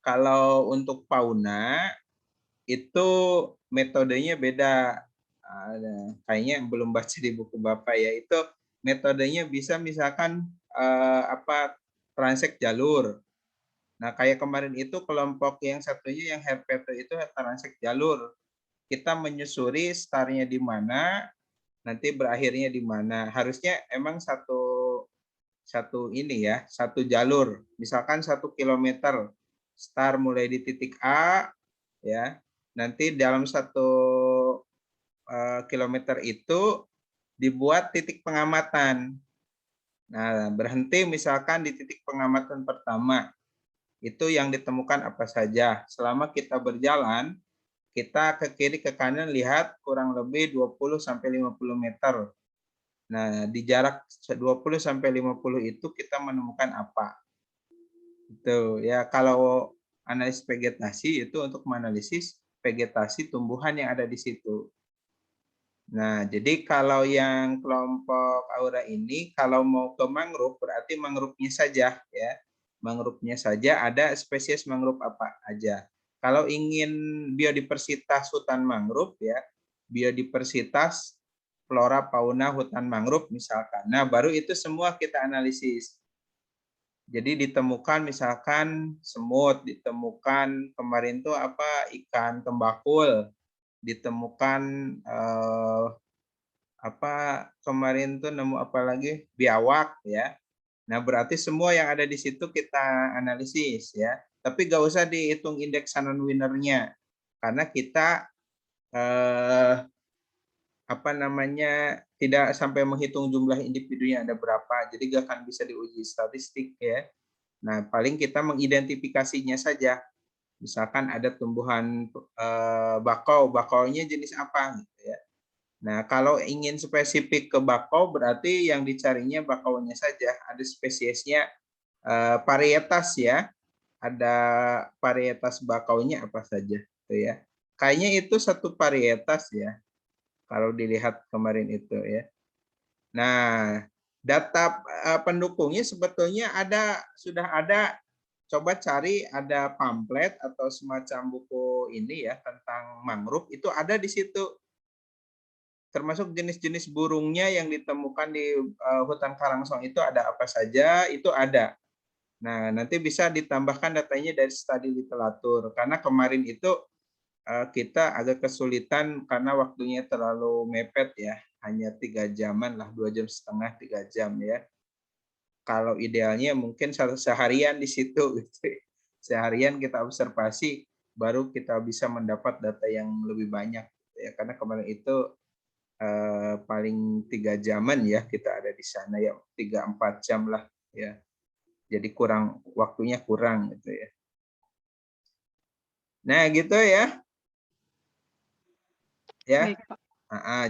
Kalau untuk fauna itu metodenya beda. Kayaknya belum baca di buku Bapak ya. Itu metodenya bisa misalkan transek jalur. Nah, kayak kemarin itu kelompok yang satunya yang herpeto itu transek jalur. Kita menyusuri startnya di mana, nanti berakhirnya di mana. Harusnya emang satu ini ya, satu jalur. Misalkan 1 kilometer. Start mulai di titik A ya. Nanti dalam 1 kilometer itu dibuat titik pengamatan. Nah, berhenti misalkan di titik pengamatan pertama. Itu yang ditemukan apa saja. Selama kita berjalan, kita ke kiri ke kanan lihat kurang lebih 20-50 meter. Nah, di jarak 20-50 itu kita menemukan apa? Itu ya, kalau analisis vegetasi itu untuk menganalisis vegetasi tumbuhan yang ada di situ. Nah, jadi kalau yang kelompok Aura ini, kalau mau ke mangrove, berarti mangrove-nya saja ya. Mangrove-nya saja ada spesies mangrove apa aja. Kalau ingin biodiversitas hutan mangrove ya, biodiversitas flora fauna hutan mangrove misalkan. Nah, baru itu semua kita analisis. Jadi ditemukan misalkan semut, ditemukan kemarin tuh ikan tembakul, ditemukan kemarin tuh nemu apa lagi, biawak ya. Nah, berarti semua yang ada di situ kita analisis ya. Tapi nggak usah dihitung indeks Shannon winner-nya karena kita tidak sampai menghitung jumlah individunya ada berapa, jadi nggak akan bisa diuji statistik ya. Nah, paling kita mengidentifikasinya saja. Misalkan ada tumbuhan bakau-nya jenis apa gitu ya. Nah, kalau ingin spesifik ke bakau berarti yang dicarinya bakaunya saja, ada spesiesnya, varietas ya. Ada varietas bakaunya apa saja gitu ya. Kayaknya itu satu varietas ya. Kalau dilihat kemarin itu ya. Nah, data pendukungnya sebetulnya sudah ada. Coba cari, ada pamflet atau semacam buku ini ya tentang mangrove, itu ada di situ. Termasuk jenis-jenis burungnya yang ditemukan di hutan Karangsong itu ada apa saja, itu ada. Nah, nanti bisa ditambahkan datanya dari studi literatur. Karena kemarin itu kita agak kesulitan karena waktunya terlalu mepet ya. Hanya 3 jaman lah, 2,5 jam, 3 jam ya. Kalau idealnya mungkin seharian di situ gitu. Seharian kita observasi baru kita bisa mendapat data yang lebih banyak ya, karena kemarin itu paling 3 jaman ya kita ada di sana ya, 3-4 jam lah ya. Jadi waktunya kurang gitu ya. Nah, gitu ya. Ya.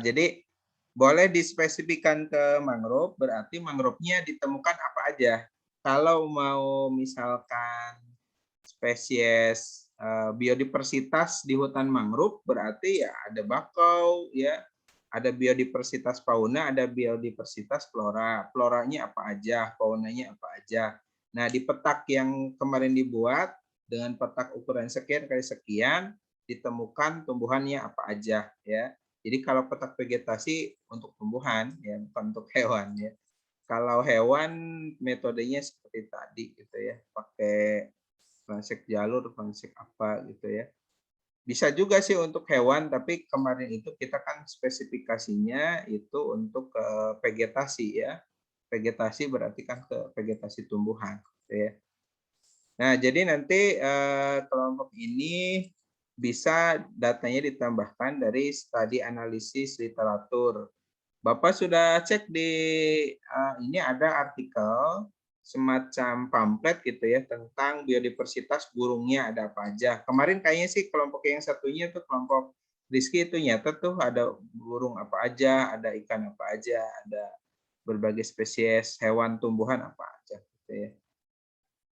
Jadi boleh dispesifikan ke mangrove, berarti mangrove-nya ditemukan apa aja. Kalau mau misalkan spesies biodiversitas di hutan mangrove, berarti ya ada bakau, ya, ada biodiversitas fauna, ada biodiversitas flora. Floranya apa aja, faunanya apa aja. Nah, di petak yang kemarin dibuat, dengan petak ukuran sekian kali sekian, ditemukan tumbuhannya apa aja, ya. Jadi kalau petak vegetasi untuk tumbuhan ya, bukan untuk hewan ya. Kalau hewan metodenya seperti tadi gitu ya, pakai Flangsek jalur, flangsek apa gitu ya. Bisa juga sih untuk hewan, tapi kemarin itu kita kan spesifikasinya itu untuk vegetasi ya. Vegetasi berarti kan ke vegetasi tumbuhan gitu ya. Nah, jadi nanti kelompok ini bisa datanya ditambahkan dari studi analisis literatur. Bapak sudah cek di ini ada artikel semacam pamflet gitu ya tentang biodiversitas burungnya ada apa aja. Kemarin kayaknya sih kelompok yang satunya tuh kelompok Rizky itu nyata tuh ada burung apa aja, ada ikan apa aja, ada berbagai spesies hewan tumbuhan apa aja gitu ya.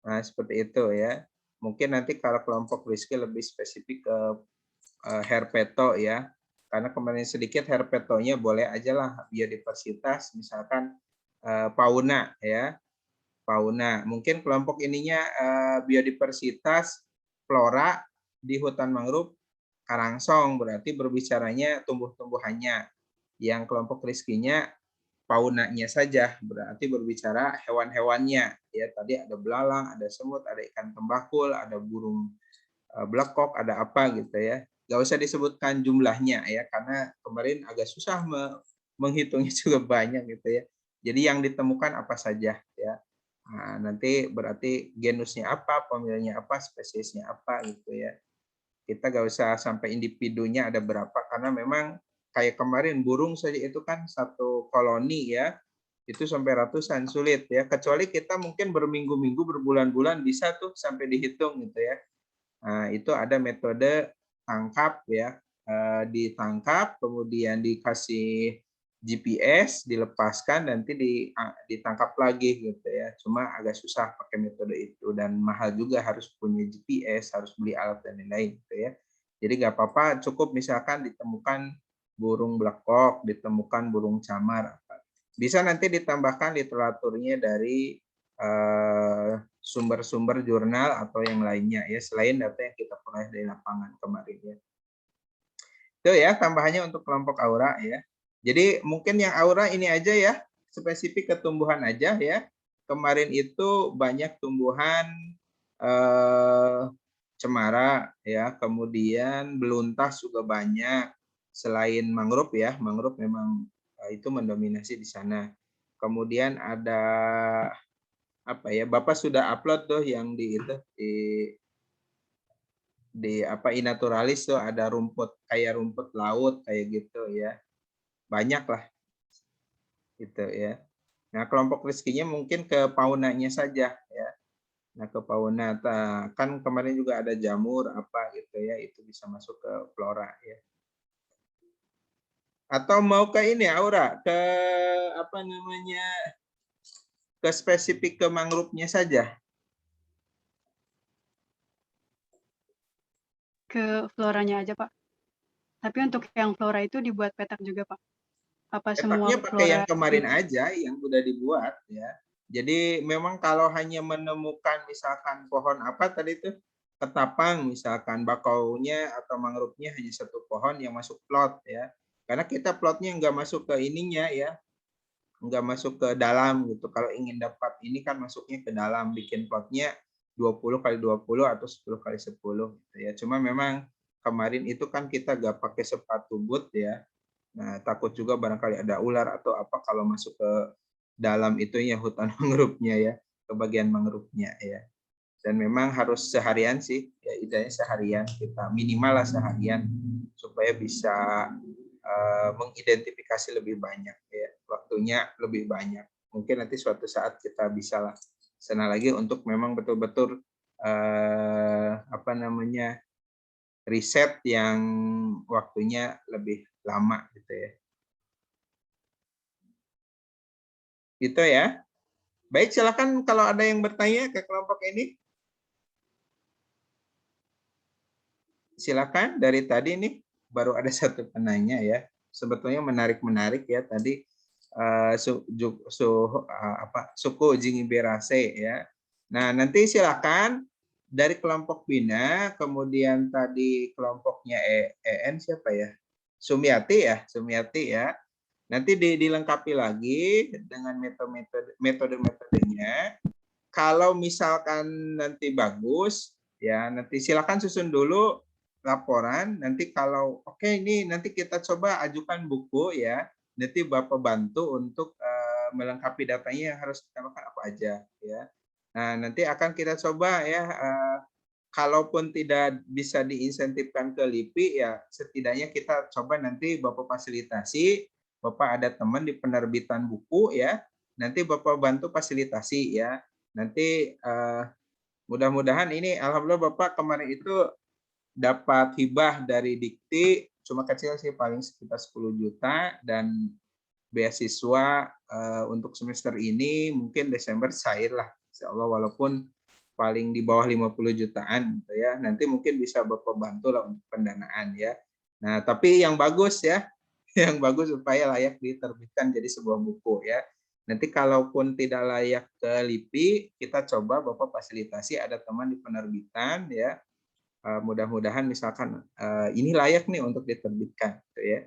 Nah, seperti itu ya. Mungkin nanti kalau kelompok Rizky lebih spesifik ke herpeto ya. Karena kemarin sedikit herpetonya boleh aja lah biodiversitas, misalkan fauna ya. Fauna. Mungkin kelompok ininya biodiversitas flora di hutan mangrove Karangsong, berarti berbicaranya tumbuh-tumbuhannya. Yang kelompok Rizky-nya faunanya saja, berarti berbicara hewan-hewannya. Ya, tadi ada belalang, ada semut, ada ikan tembakul, ada burung blekok, ada apa gitu ya. Gak usah disebutkan jumlahnya ya, karena kemarin agak susah menghitungnya juga banyak gitu ya. Jadi yang ditemukan apa saja ya. Nah, nanti berarti genusnya apa, familinya apa, spesiesnya apa gitu ya. Kita gak usah sampai individunya ada berapa, karena memang kayak kemarin burung saja itu kan satu koloni ya, itu sampai ratusan, sulit ya. Kecuali kita mungkin berminggu-minggu, berbulan-bulan bisa tuh sampai dihitung gitu ya. Nah, itu ada metode tangkap ya, ditangkap kemudian dikasih GPS, dilepaskan nanti ditangkap lagi gitu ya. Cuma agak susah pakai metode itu dan mahal juga, harus punya GPS, harus beli alat dan lain-lain gitu ya. Jadi nggak apa-apa, cukup misalkan ditemukan burung blekok, ditemukan burung camar, bisa nanti ditambahkan literaturnya dari sumber-sumber jurnal atau yang lainnya ya, selain data yang kita peroleh dari lapangan kemarin ya. Itu ya tambahannya untuk kelompok aura ya. Jadi mungkin yang aura ini aja ya, spesifik ke tumbuhan aja ya. Kemarin itu banyak tumbuhan cemara ya, kemudian beluntas juga banyak. Selain mangrove ya, mangrove memang itu mendominasi di sana. Kemudian ada apa ya, Bapak sudah upload tuh yang di itu di apa inaturalis tuh ada rumput kayak rumput laut kayak gitu ya, banyak lah gitu ya. Nah kelompok Rizky-nya mungkin ke faunanya saja ya. Nah ke fauna kan kemarin juga ada jamur apa gitu ya, itu bisa masuk ke flora ya. Atau mau ke ini Aura, ke apa namanya, ke spesifik ke mangrove-nya saja? Ke floranya aja, Pak. Tapi untuk yang flora itu dibuat petak juga, Pak? Apa Petaknya semua pakai yang flora kemarin itu? aja, yang udah dibuat ya. Jadi memang kalau hanya menemukan misalkan pohon apa tadi itu, ketapang misalkan, bakaunya atau mangrove-nya hanya satu pohon yang masuk plot ya. Karena kita plotnya nggak masuk ke ininya ya, nggak masuk ke dalam gitu. Kalau ingin dapat ini kan masuknya ke dalam, bikin plotnya 20 kali 20 atau 10 kali 10 gitu ya. Cuma memang kemarin itu kan kita nggak pakai sepatu boot ya. Nah, takut juga barangkali ada ular atau apa kalau masuk ke dalam itunya hutan mangrove-nya ya, ke bagian mangrove-nya ya. Dan memang harus seharian sih, ya idenya seharian kita, minimal lah seharian supaya bisa mengidentifikasi lebih banyak ya, waktunya lebih banyak. Mungkin nanti suatu saat kita bisa lah sana lagi untuk memang betul-betul apa namanya, riset yang waktunya lebih lama gitu ya. Gitu ya. Baik, silakan kalau ada yang bertanya ke kelompok ini. Silakan, dari tadi nih baru ada satu penanya ya. Sebetulnya menarik-menarik ya tadi suku Zingiberacea ya. Nah, nanti silakan dari kelompok Bina, kemudian tadi kelompoknya EN siapa ya? Sumiati ya. Nanti dilengkapi lagi dengan metode-metodenya. Kalau misalkan nanti bagus, Ya, nanti silakan susun dulu laporan. Nanti kalau oke ini nanti kita coba ajukan buku ya. Nanti Bapak bantu untuk melengkapi datanya yang harus kita lakukan apa aja ya. Nah, nanti akan kita coba ya kalaupun tidak bisa diinsentifkan ke LIPI ya setidaknya kita coba nanti Bapak fasilitasi, Bapak ada teman di penerbitan buku ya. Nanti Bapak bantu fasilitasi ya. Nanti mudah-mudahan ini alhamdulillah Bapak kemarin itu dapat hibah dari Dikti cuma kecil sih paling sekitar 10 juta dan beasiswa untuk semester ini mungkin Desember cair lah insyaallah walaupun paling di bawah 50 jutaan gitu ya. Nanti mungkin bisa Bapak bantu lah untuk pendanaan ya. Nah, tapi yang bagus ya, yang bagus supaya layak diterbitkan jadi sebuah buku ya. Nanti kalaupun tidak layak ke LIPI, kita coba Bapak fasilitasi ada teman di penerbitan ya. Mudah-mudahan misalkan ini layak nih untuk diterbitkan gitu ya.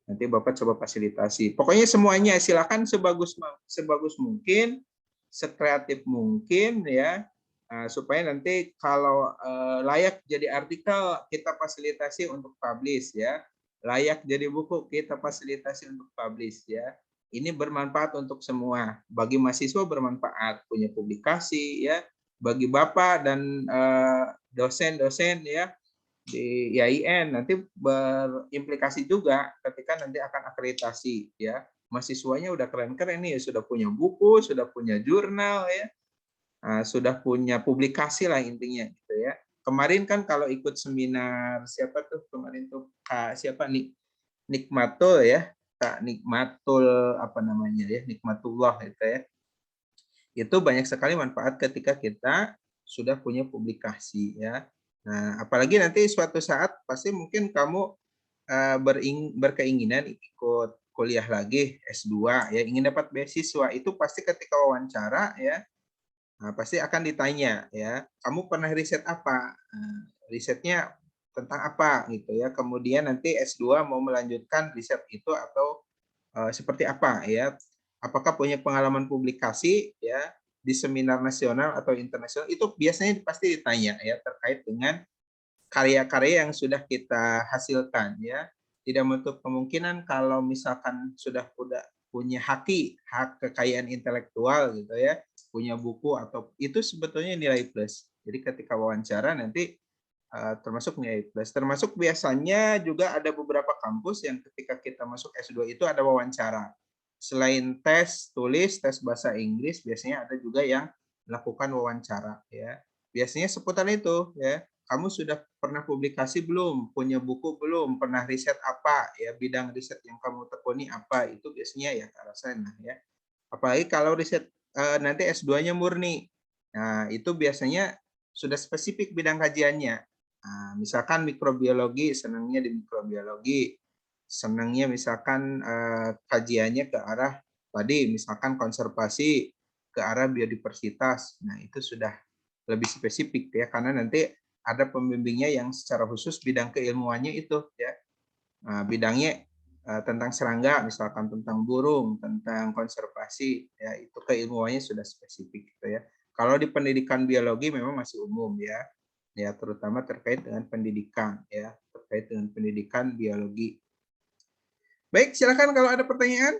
Nanti Bapak coba fasilitasi. Pokoknya semuanya silakan sebagus mungkin, sekreatif mungkin ya. Supaya nanti kalau layak jadi artikel kita fasilitasi untuk publish ya. Layak jadi buku kita fasilitasi untuk publish ya. Ini bermanfaat untuk semua. Bagi mahasiswa bermanfaat, punya publikasi ya. Bagi Bapak dan dosen-dosen ya di IAIN nanti berimplikasi juga ketika nanti akan akreditasi ya. Mahasiswanya udah keren-keren nih, sudah punya buku, sudah punya jurnal ya. Sudah punya publikasi lah intinya gitu ya. Kemarin kan kalau ikut seminar siapa tuh kemarin tuh Kak siapa nih Nikmatul ya. Kak Nikmatul apa namanya ya Nikmatullah itu ya itu banyak sekali manfaat ketika kita sudah punya publikasi ya. Nah apalagi nanti suatu saat pasti mungkin kamu berkeinginan ikut kuliah lagi S2 ya ingin dapat beasiswa itu pasti ketika wawancara ya pasti akan ditanya ya kamu pernah riset apa risetnya tentang apa gitu ya kemudian nanti S2 mau melanjutkan riset itu atau seperti apa ya apakah punya pengalaman publikasi ya di seminar nasional atau internasional itu biasanya pasti ditanya ya terkait dengan karya-karya yang sudah kita hasilkan ya tidak menutup kemungkinan kalau misalkan sudah punya hak kekayaan intelektual gitu ya punya buku atau itu sebetulnya nilai plus jadi ketika wawancara nanti termasuk nilai plus. Termasuk biasanya juga ada beberapa kampus yang ketika kita masuk S2 itu ada wawancara. Selain tes tulis, tes bahasa Inggris, biasanya ada juga yang melakukan wawancara. Ya, biasanya seputar itu. Ya, kamu sudah pernah publikasi belum? Punya buku belum? Pernah riset apa? Ya, bidang riset yang kamu tekuni apa? Itu biasanya ya ke arah sana. Ya, apalagi kalau riset nanti S2-nya murni. Nah, itu biasanya sudah spesifik bidang kajiannya. Nah, misalkan mikrobiologi, senangnya di mikrobiologi, senangnya misalkan kajiannya ke arah tadi, misalkan konservasi, ke arah biodiversitas. Nah, itu sudah lebih spesifik ya, karena nanti ada pembimbingnya yang secara khusus bidang keilmuannya itu ya, bidangnya tentang serangga, misalkan tentang burung, tentang konservasi, ya itu keilmuannya sudah spesifik gitu ya. Kalau di pendidikan biologi memang masih umum ya. Ya terutama terkait dengan pendidikan ya terkait dengan pendidikan biologi. Baik silakan kalau ada pertanyaan.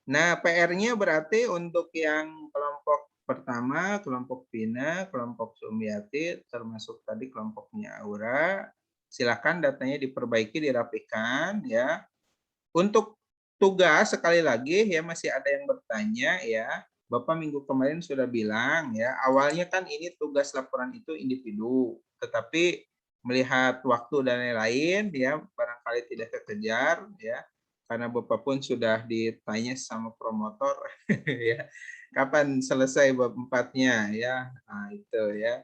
Nah PR-nya berarti untuk yang kelompok pertama kelompok Vina, kelompok Sumiati termasuk tadi kelompoknya Aura silakan datanya diperbaiki dirapikan ya. Untuk tugas sekali lagi ya masih ada yang bertanya ya. Bapak minggu kemarin sudah bilang ya, awalnya kan ini tugas laporan itu individu, tetapi melihat waktu dan lain-lain ya barangkali tidak terkejar ya. Karena Bapak pun sudah ditanya sama promotor ya. Kapan selesai bab 4-nya ya. Nah, itu ya.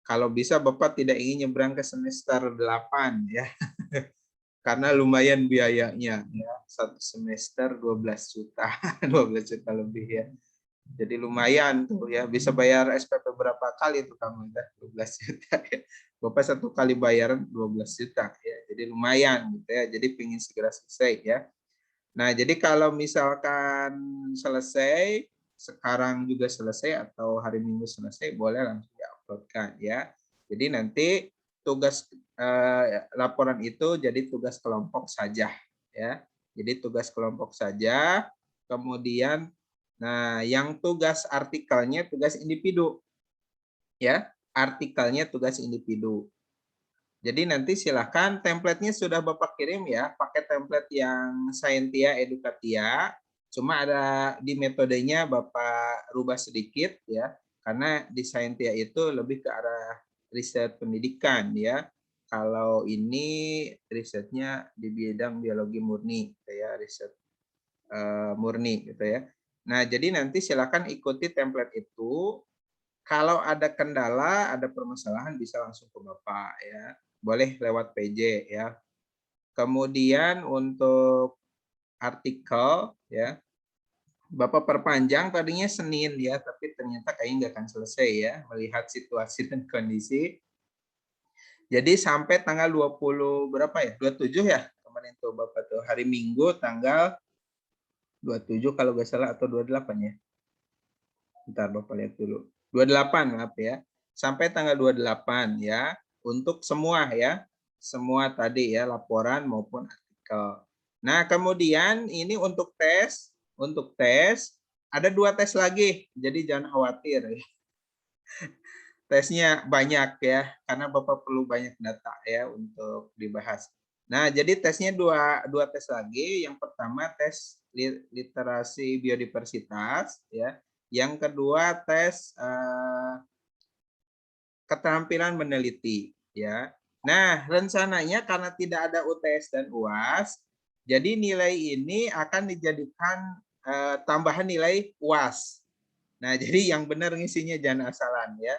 Kalau bisa Bapak tidak ingin nyebrang ke semester 8 ya. Karena lumayan biayanya ya. Satu semester 12 juta, 12 juta lebih ya. Jadi lumayan tuh ya, bisa bayar SPP berapa kali tuh kamu ya, 12 juta ya. Bapak satu kali bayaran 12 juta ya. Jadi lumayan gitu ya. Jadi pingin segera selesai ya. Nah, jadi kalau misalkan selesai sekarang juga selesai atau hari Minggu selesai boleh langsung ya uploadkan ya. Jadi nanti tugas laporan itu jadi tugas kelompok saja ya. Jadi tugas kelompok saja. Kemudian nah yang tugas artikelnya tugas individu ya. Artikelnya tugas individu. Jadi nanti silakan template-nya sudah Bapak kirim ya, pakai template yang Scientia Educatia. Cuma ada di metodenya Bapak rubah sedikit ya, karena di Scientia itu lebih ke arah riset pendidikan ya. Kalau ini risetnya di bidang biologi murni gitu ya, riset murni gitu ya. Nah, jadi nanti silakan ikuti template itu. Kalau ada kendala, ada permasalahan bisa langsung ke Bapak ya. Boleh lewat PJ ya. Kemudian untuk artikel ya, Bapak perpanjang tadinya Senin ya, tapi ternyata kayaknya nggak akan selesai ya, melihat situasi dan kondisi. Jadi sampai tanggal 20 berapa ya? 27 ya kemarin tuh Bapak tuh, hari Minggu tanggal 27 kalau nggak salah, atau 28 ya. Bentar Bapak lihat dulu. 28 maaf ya. Sampai tanggal 28 ya, untuk semua ya. Semua tadi ya, laporan maupun artikel. Nah, kemudian ini untuk tes ada 2 tes lagi. Jadi jangan khawatir. Tesnya banyak ya, karena Bapak perlu banyak data ya untuk dibahas. Nah, jadi tesnya dua tes lagi. Yang pertama tes literasi biodiversitas ya. Yang kedua tes keterampilan meneliti ya. Nah, rencananya karena tidak ada UTS dan UAS, jadi nilai ini akan dijadikan tambahan nilai UAS. Nah, jadi yang benar ngisinya jangan asalan ya.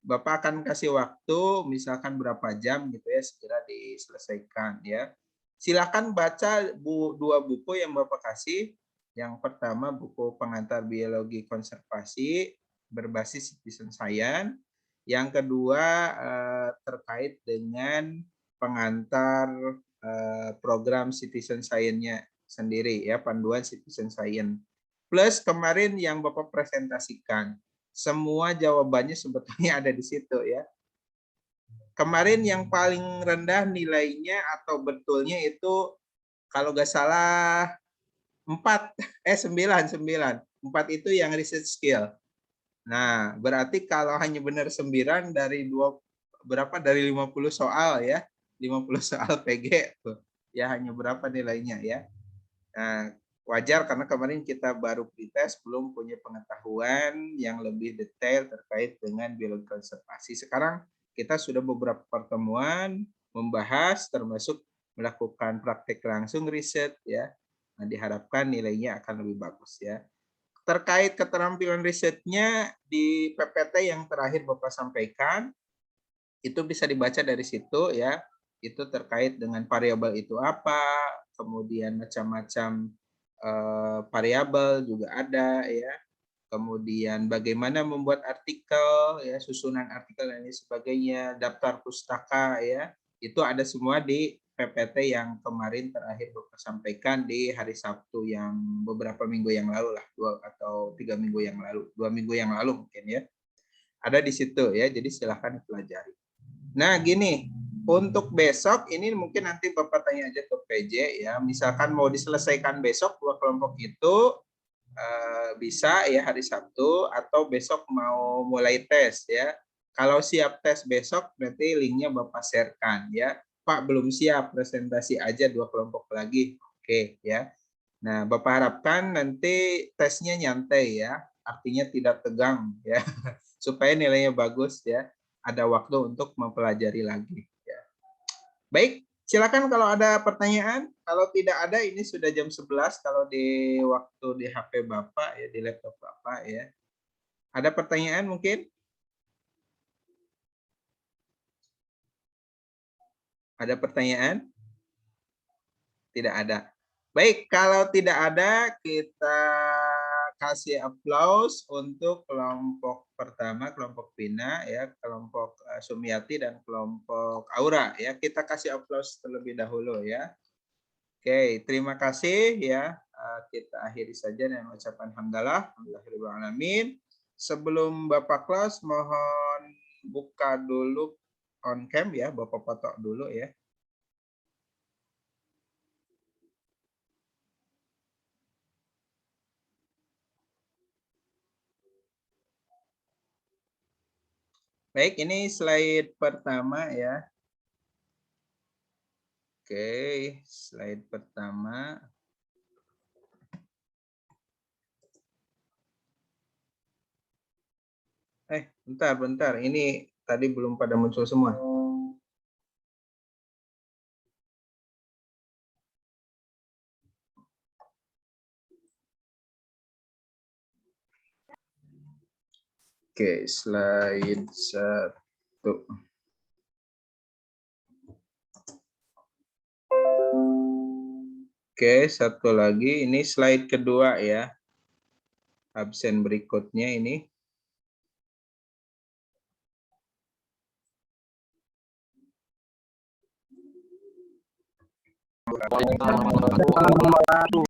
Bapak akan kasih waktu misalkan berapa jam gitu ya, segera diselesaikan ya. Silakan baca 2 buku yang Bapak kasih. Yang pertama buku pengantar biologi konservasi berbasis citizen science. Yang kedua terkait dengan pengantar program citizen science-nya sendiri ya, panduan citizen science. Plus kemarin yang Bapak presentasikan, semua jawabannya sebetulnya ada di situ ya. Kemarin yang paling rendah nilainya atau betulnya itu kalau nggak salah 9. 4 itu yang research skill. Nah, berarti kalau hanya benar 9 dari dari 50 soal ya, 50 soal PG tuh. Ya hanya berapa nilainya ya. Nah, wajar karena kemarin kita baru pretest, belum punya pengetahuan yang lebih detail terkait dengan biologi konservasi. Sekarang kita sudah beberapa pertemuan membahas termasuk melakukan praktek langsung riset ya. Nah, diharapkan nilainya akan lebih bagus ya. Terkait keterampilan risetnya di PPT yang terakhir Bapak sampaikan, itu bisa dibaca dari situ ya. Itu terkait dengan variabel itu apa, kemudian macam-macam variabel juga ada ya. Kemudian bagaimana membuat artikel ya, susunan artikel dan lain sebagainya, daftar pustaka ya. Itu ada semua di PPT yang kemarin terakhir Bapak sampaikan di hari Sabtu yang beberapa minggu yang lalu lah, 2 atau 3 minggu yang lalu, 2 minggu yang lalu mungkin ya. Ada di situ ya, jadi silahkan pelajari. Nah gini, untuk besok ini mungkin nanti Bapak tanya aja ke PJ ya, misalkan mau diselesaikan besok 2 kelompok itu bisa ya hari Sabtu, atau besok mau mulai tes ya. Kalau siap tes besok nanti linknya Bapak sharekan ya. Pak belum siap, presentasi aja 2 kelompok lagi. Oke ya. Nah, Bapak harapkan nanti tesnya nyantai ya. Artinya tidak tegang ya. Supaya nilainya bagus ya. Ada waktu untuk mempelajari lagi ya. Baik, silakan kalau ada pertanyaan. Kalau tidak ada, ini sudah jam 11 kalau di waktu di HP Bapak ya, di laptop Bapak ya. Ada pertanyaan mungkin? Ada pertanyaan? Tidak ada. Baik, kalau tidak ada, kita kasih aplaus untuk kelompok pertama, kelompok Pina, ya, kelompok Sumiati dan kelompok Aura. Ya, kita kasih aplaus terlebih dahulu ya. Oke, terima kasih ya. Kita akhiri saja dengan ucapan hamdalah, alhamdulillahirobbilalamin. Sebelum Bapak close, mohon buka dulu on cam ya, Bapak foto dulu ya. Baik, ini slide pertama ya. Oke, slide pertama. Bentar. Ini tadi belum pada muncul semua. Oke, slide 1. Oke, satu lagi. Ini slide kedua ya. Absen berikutnya ini.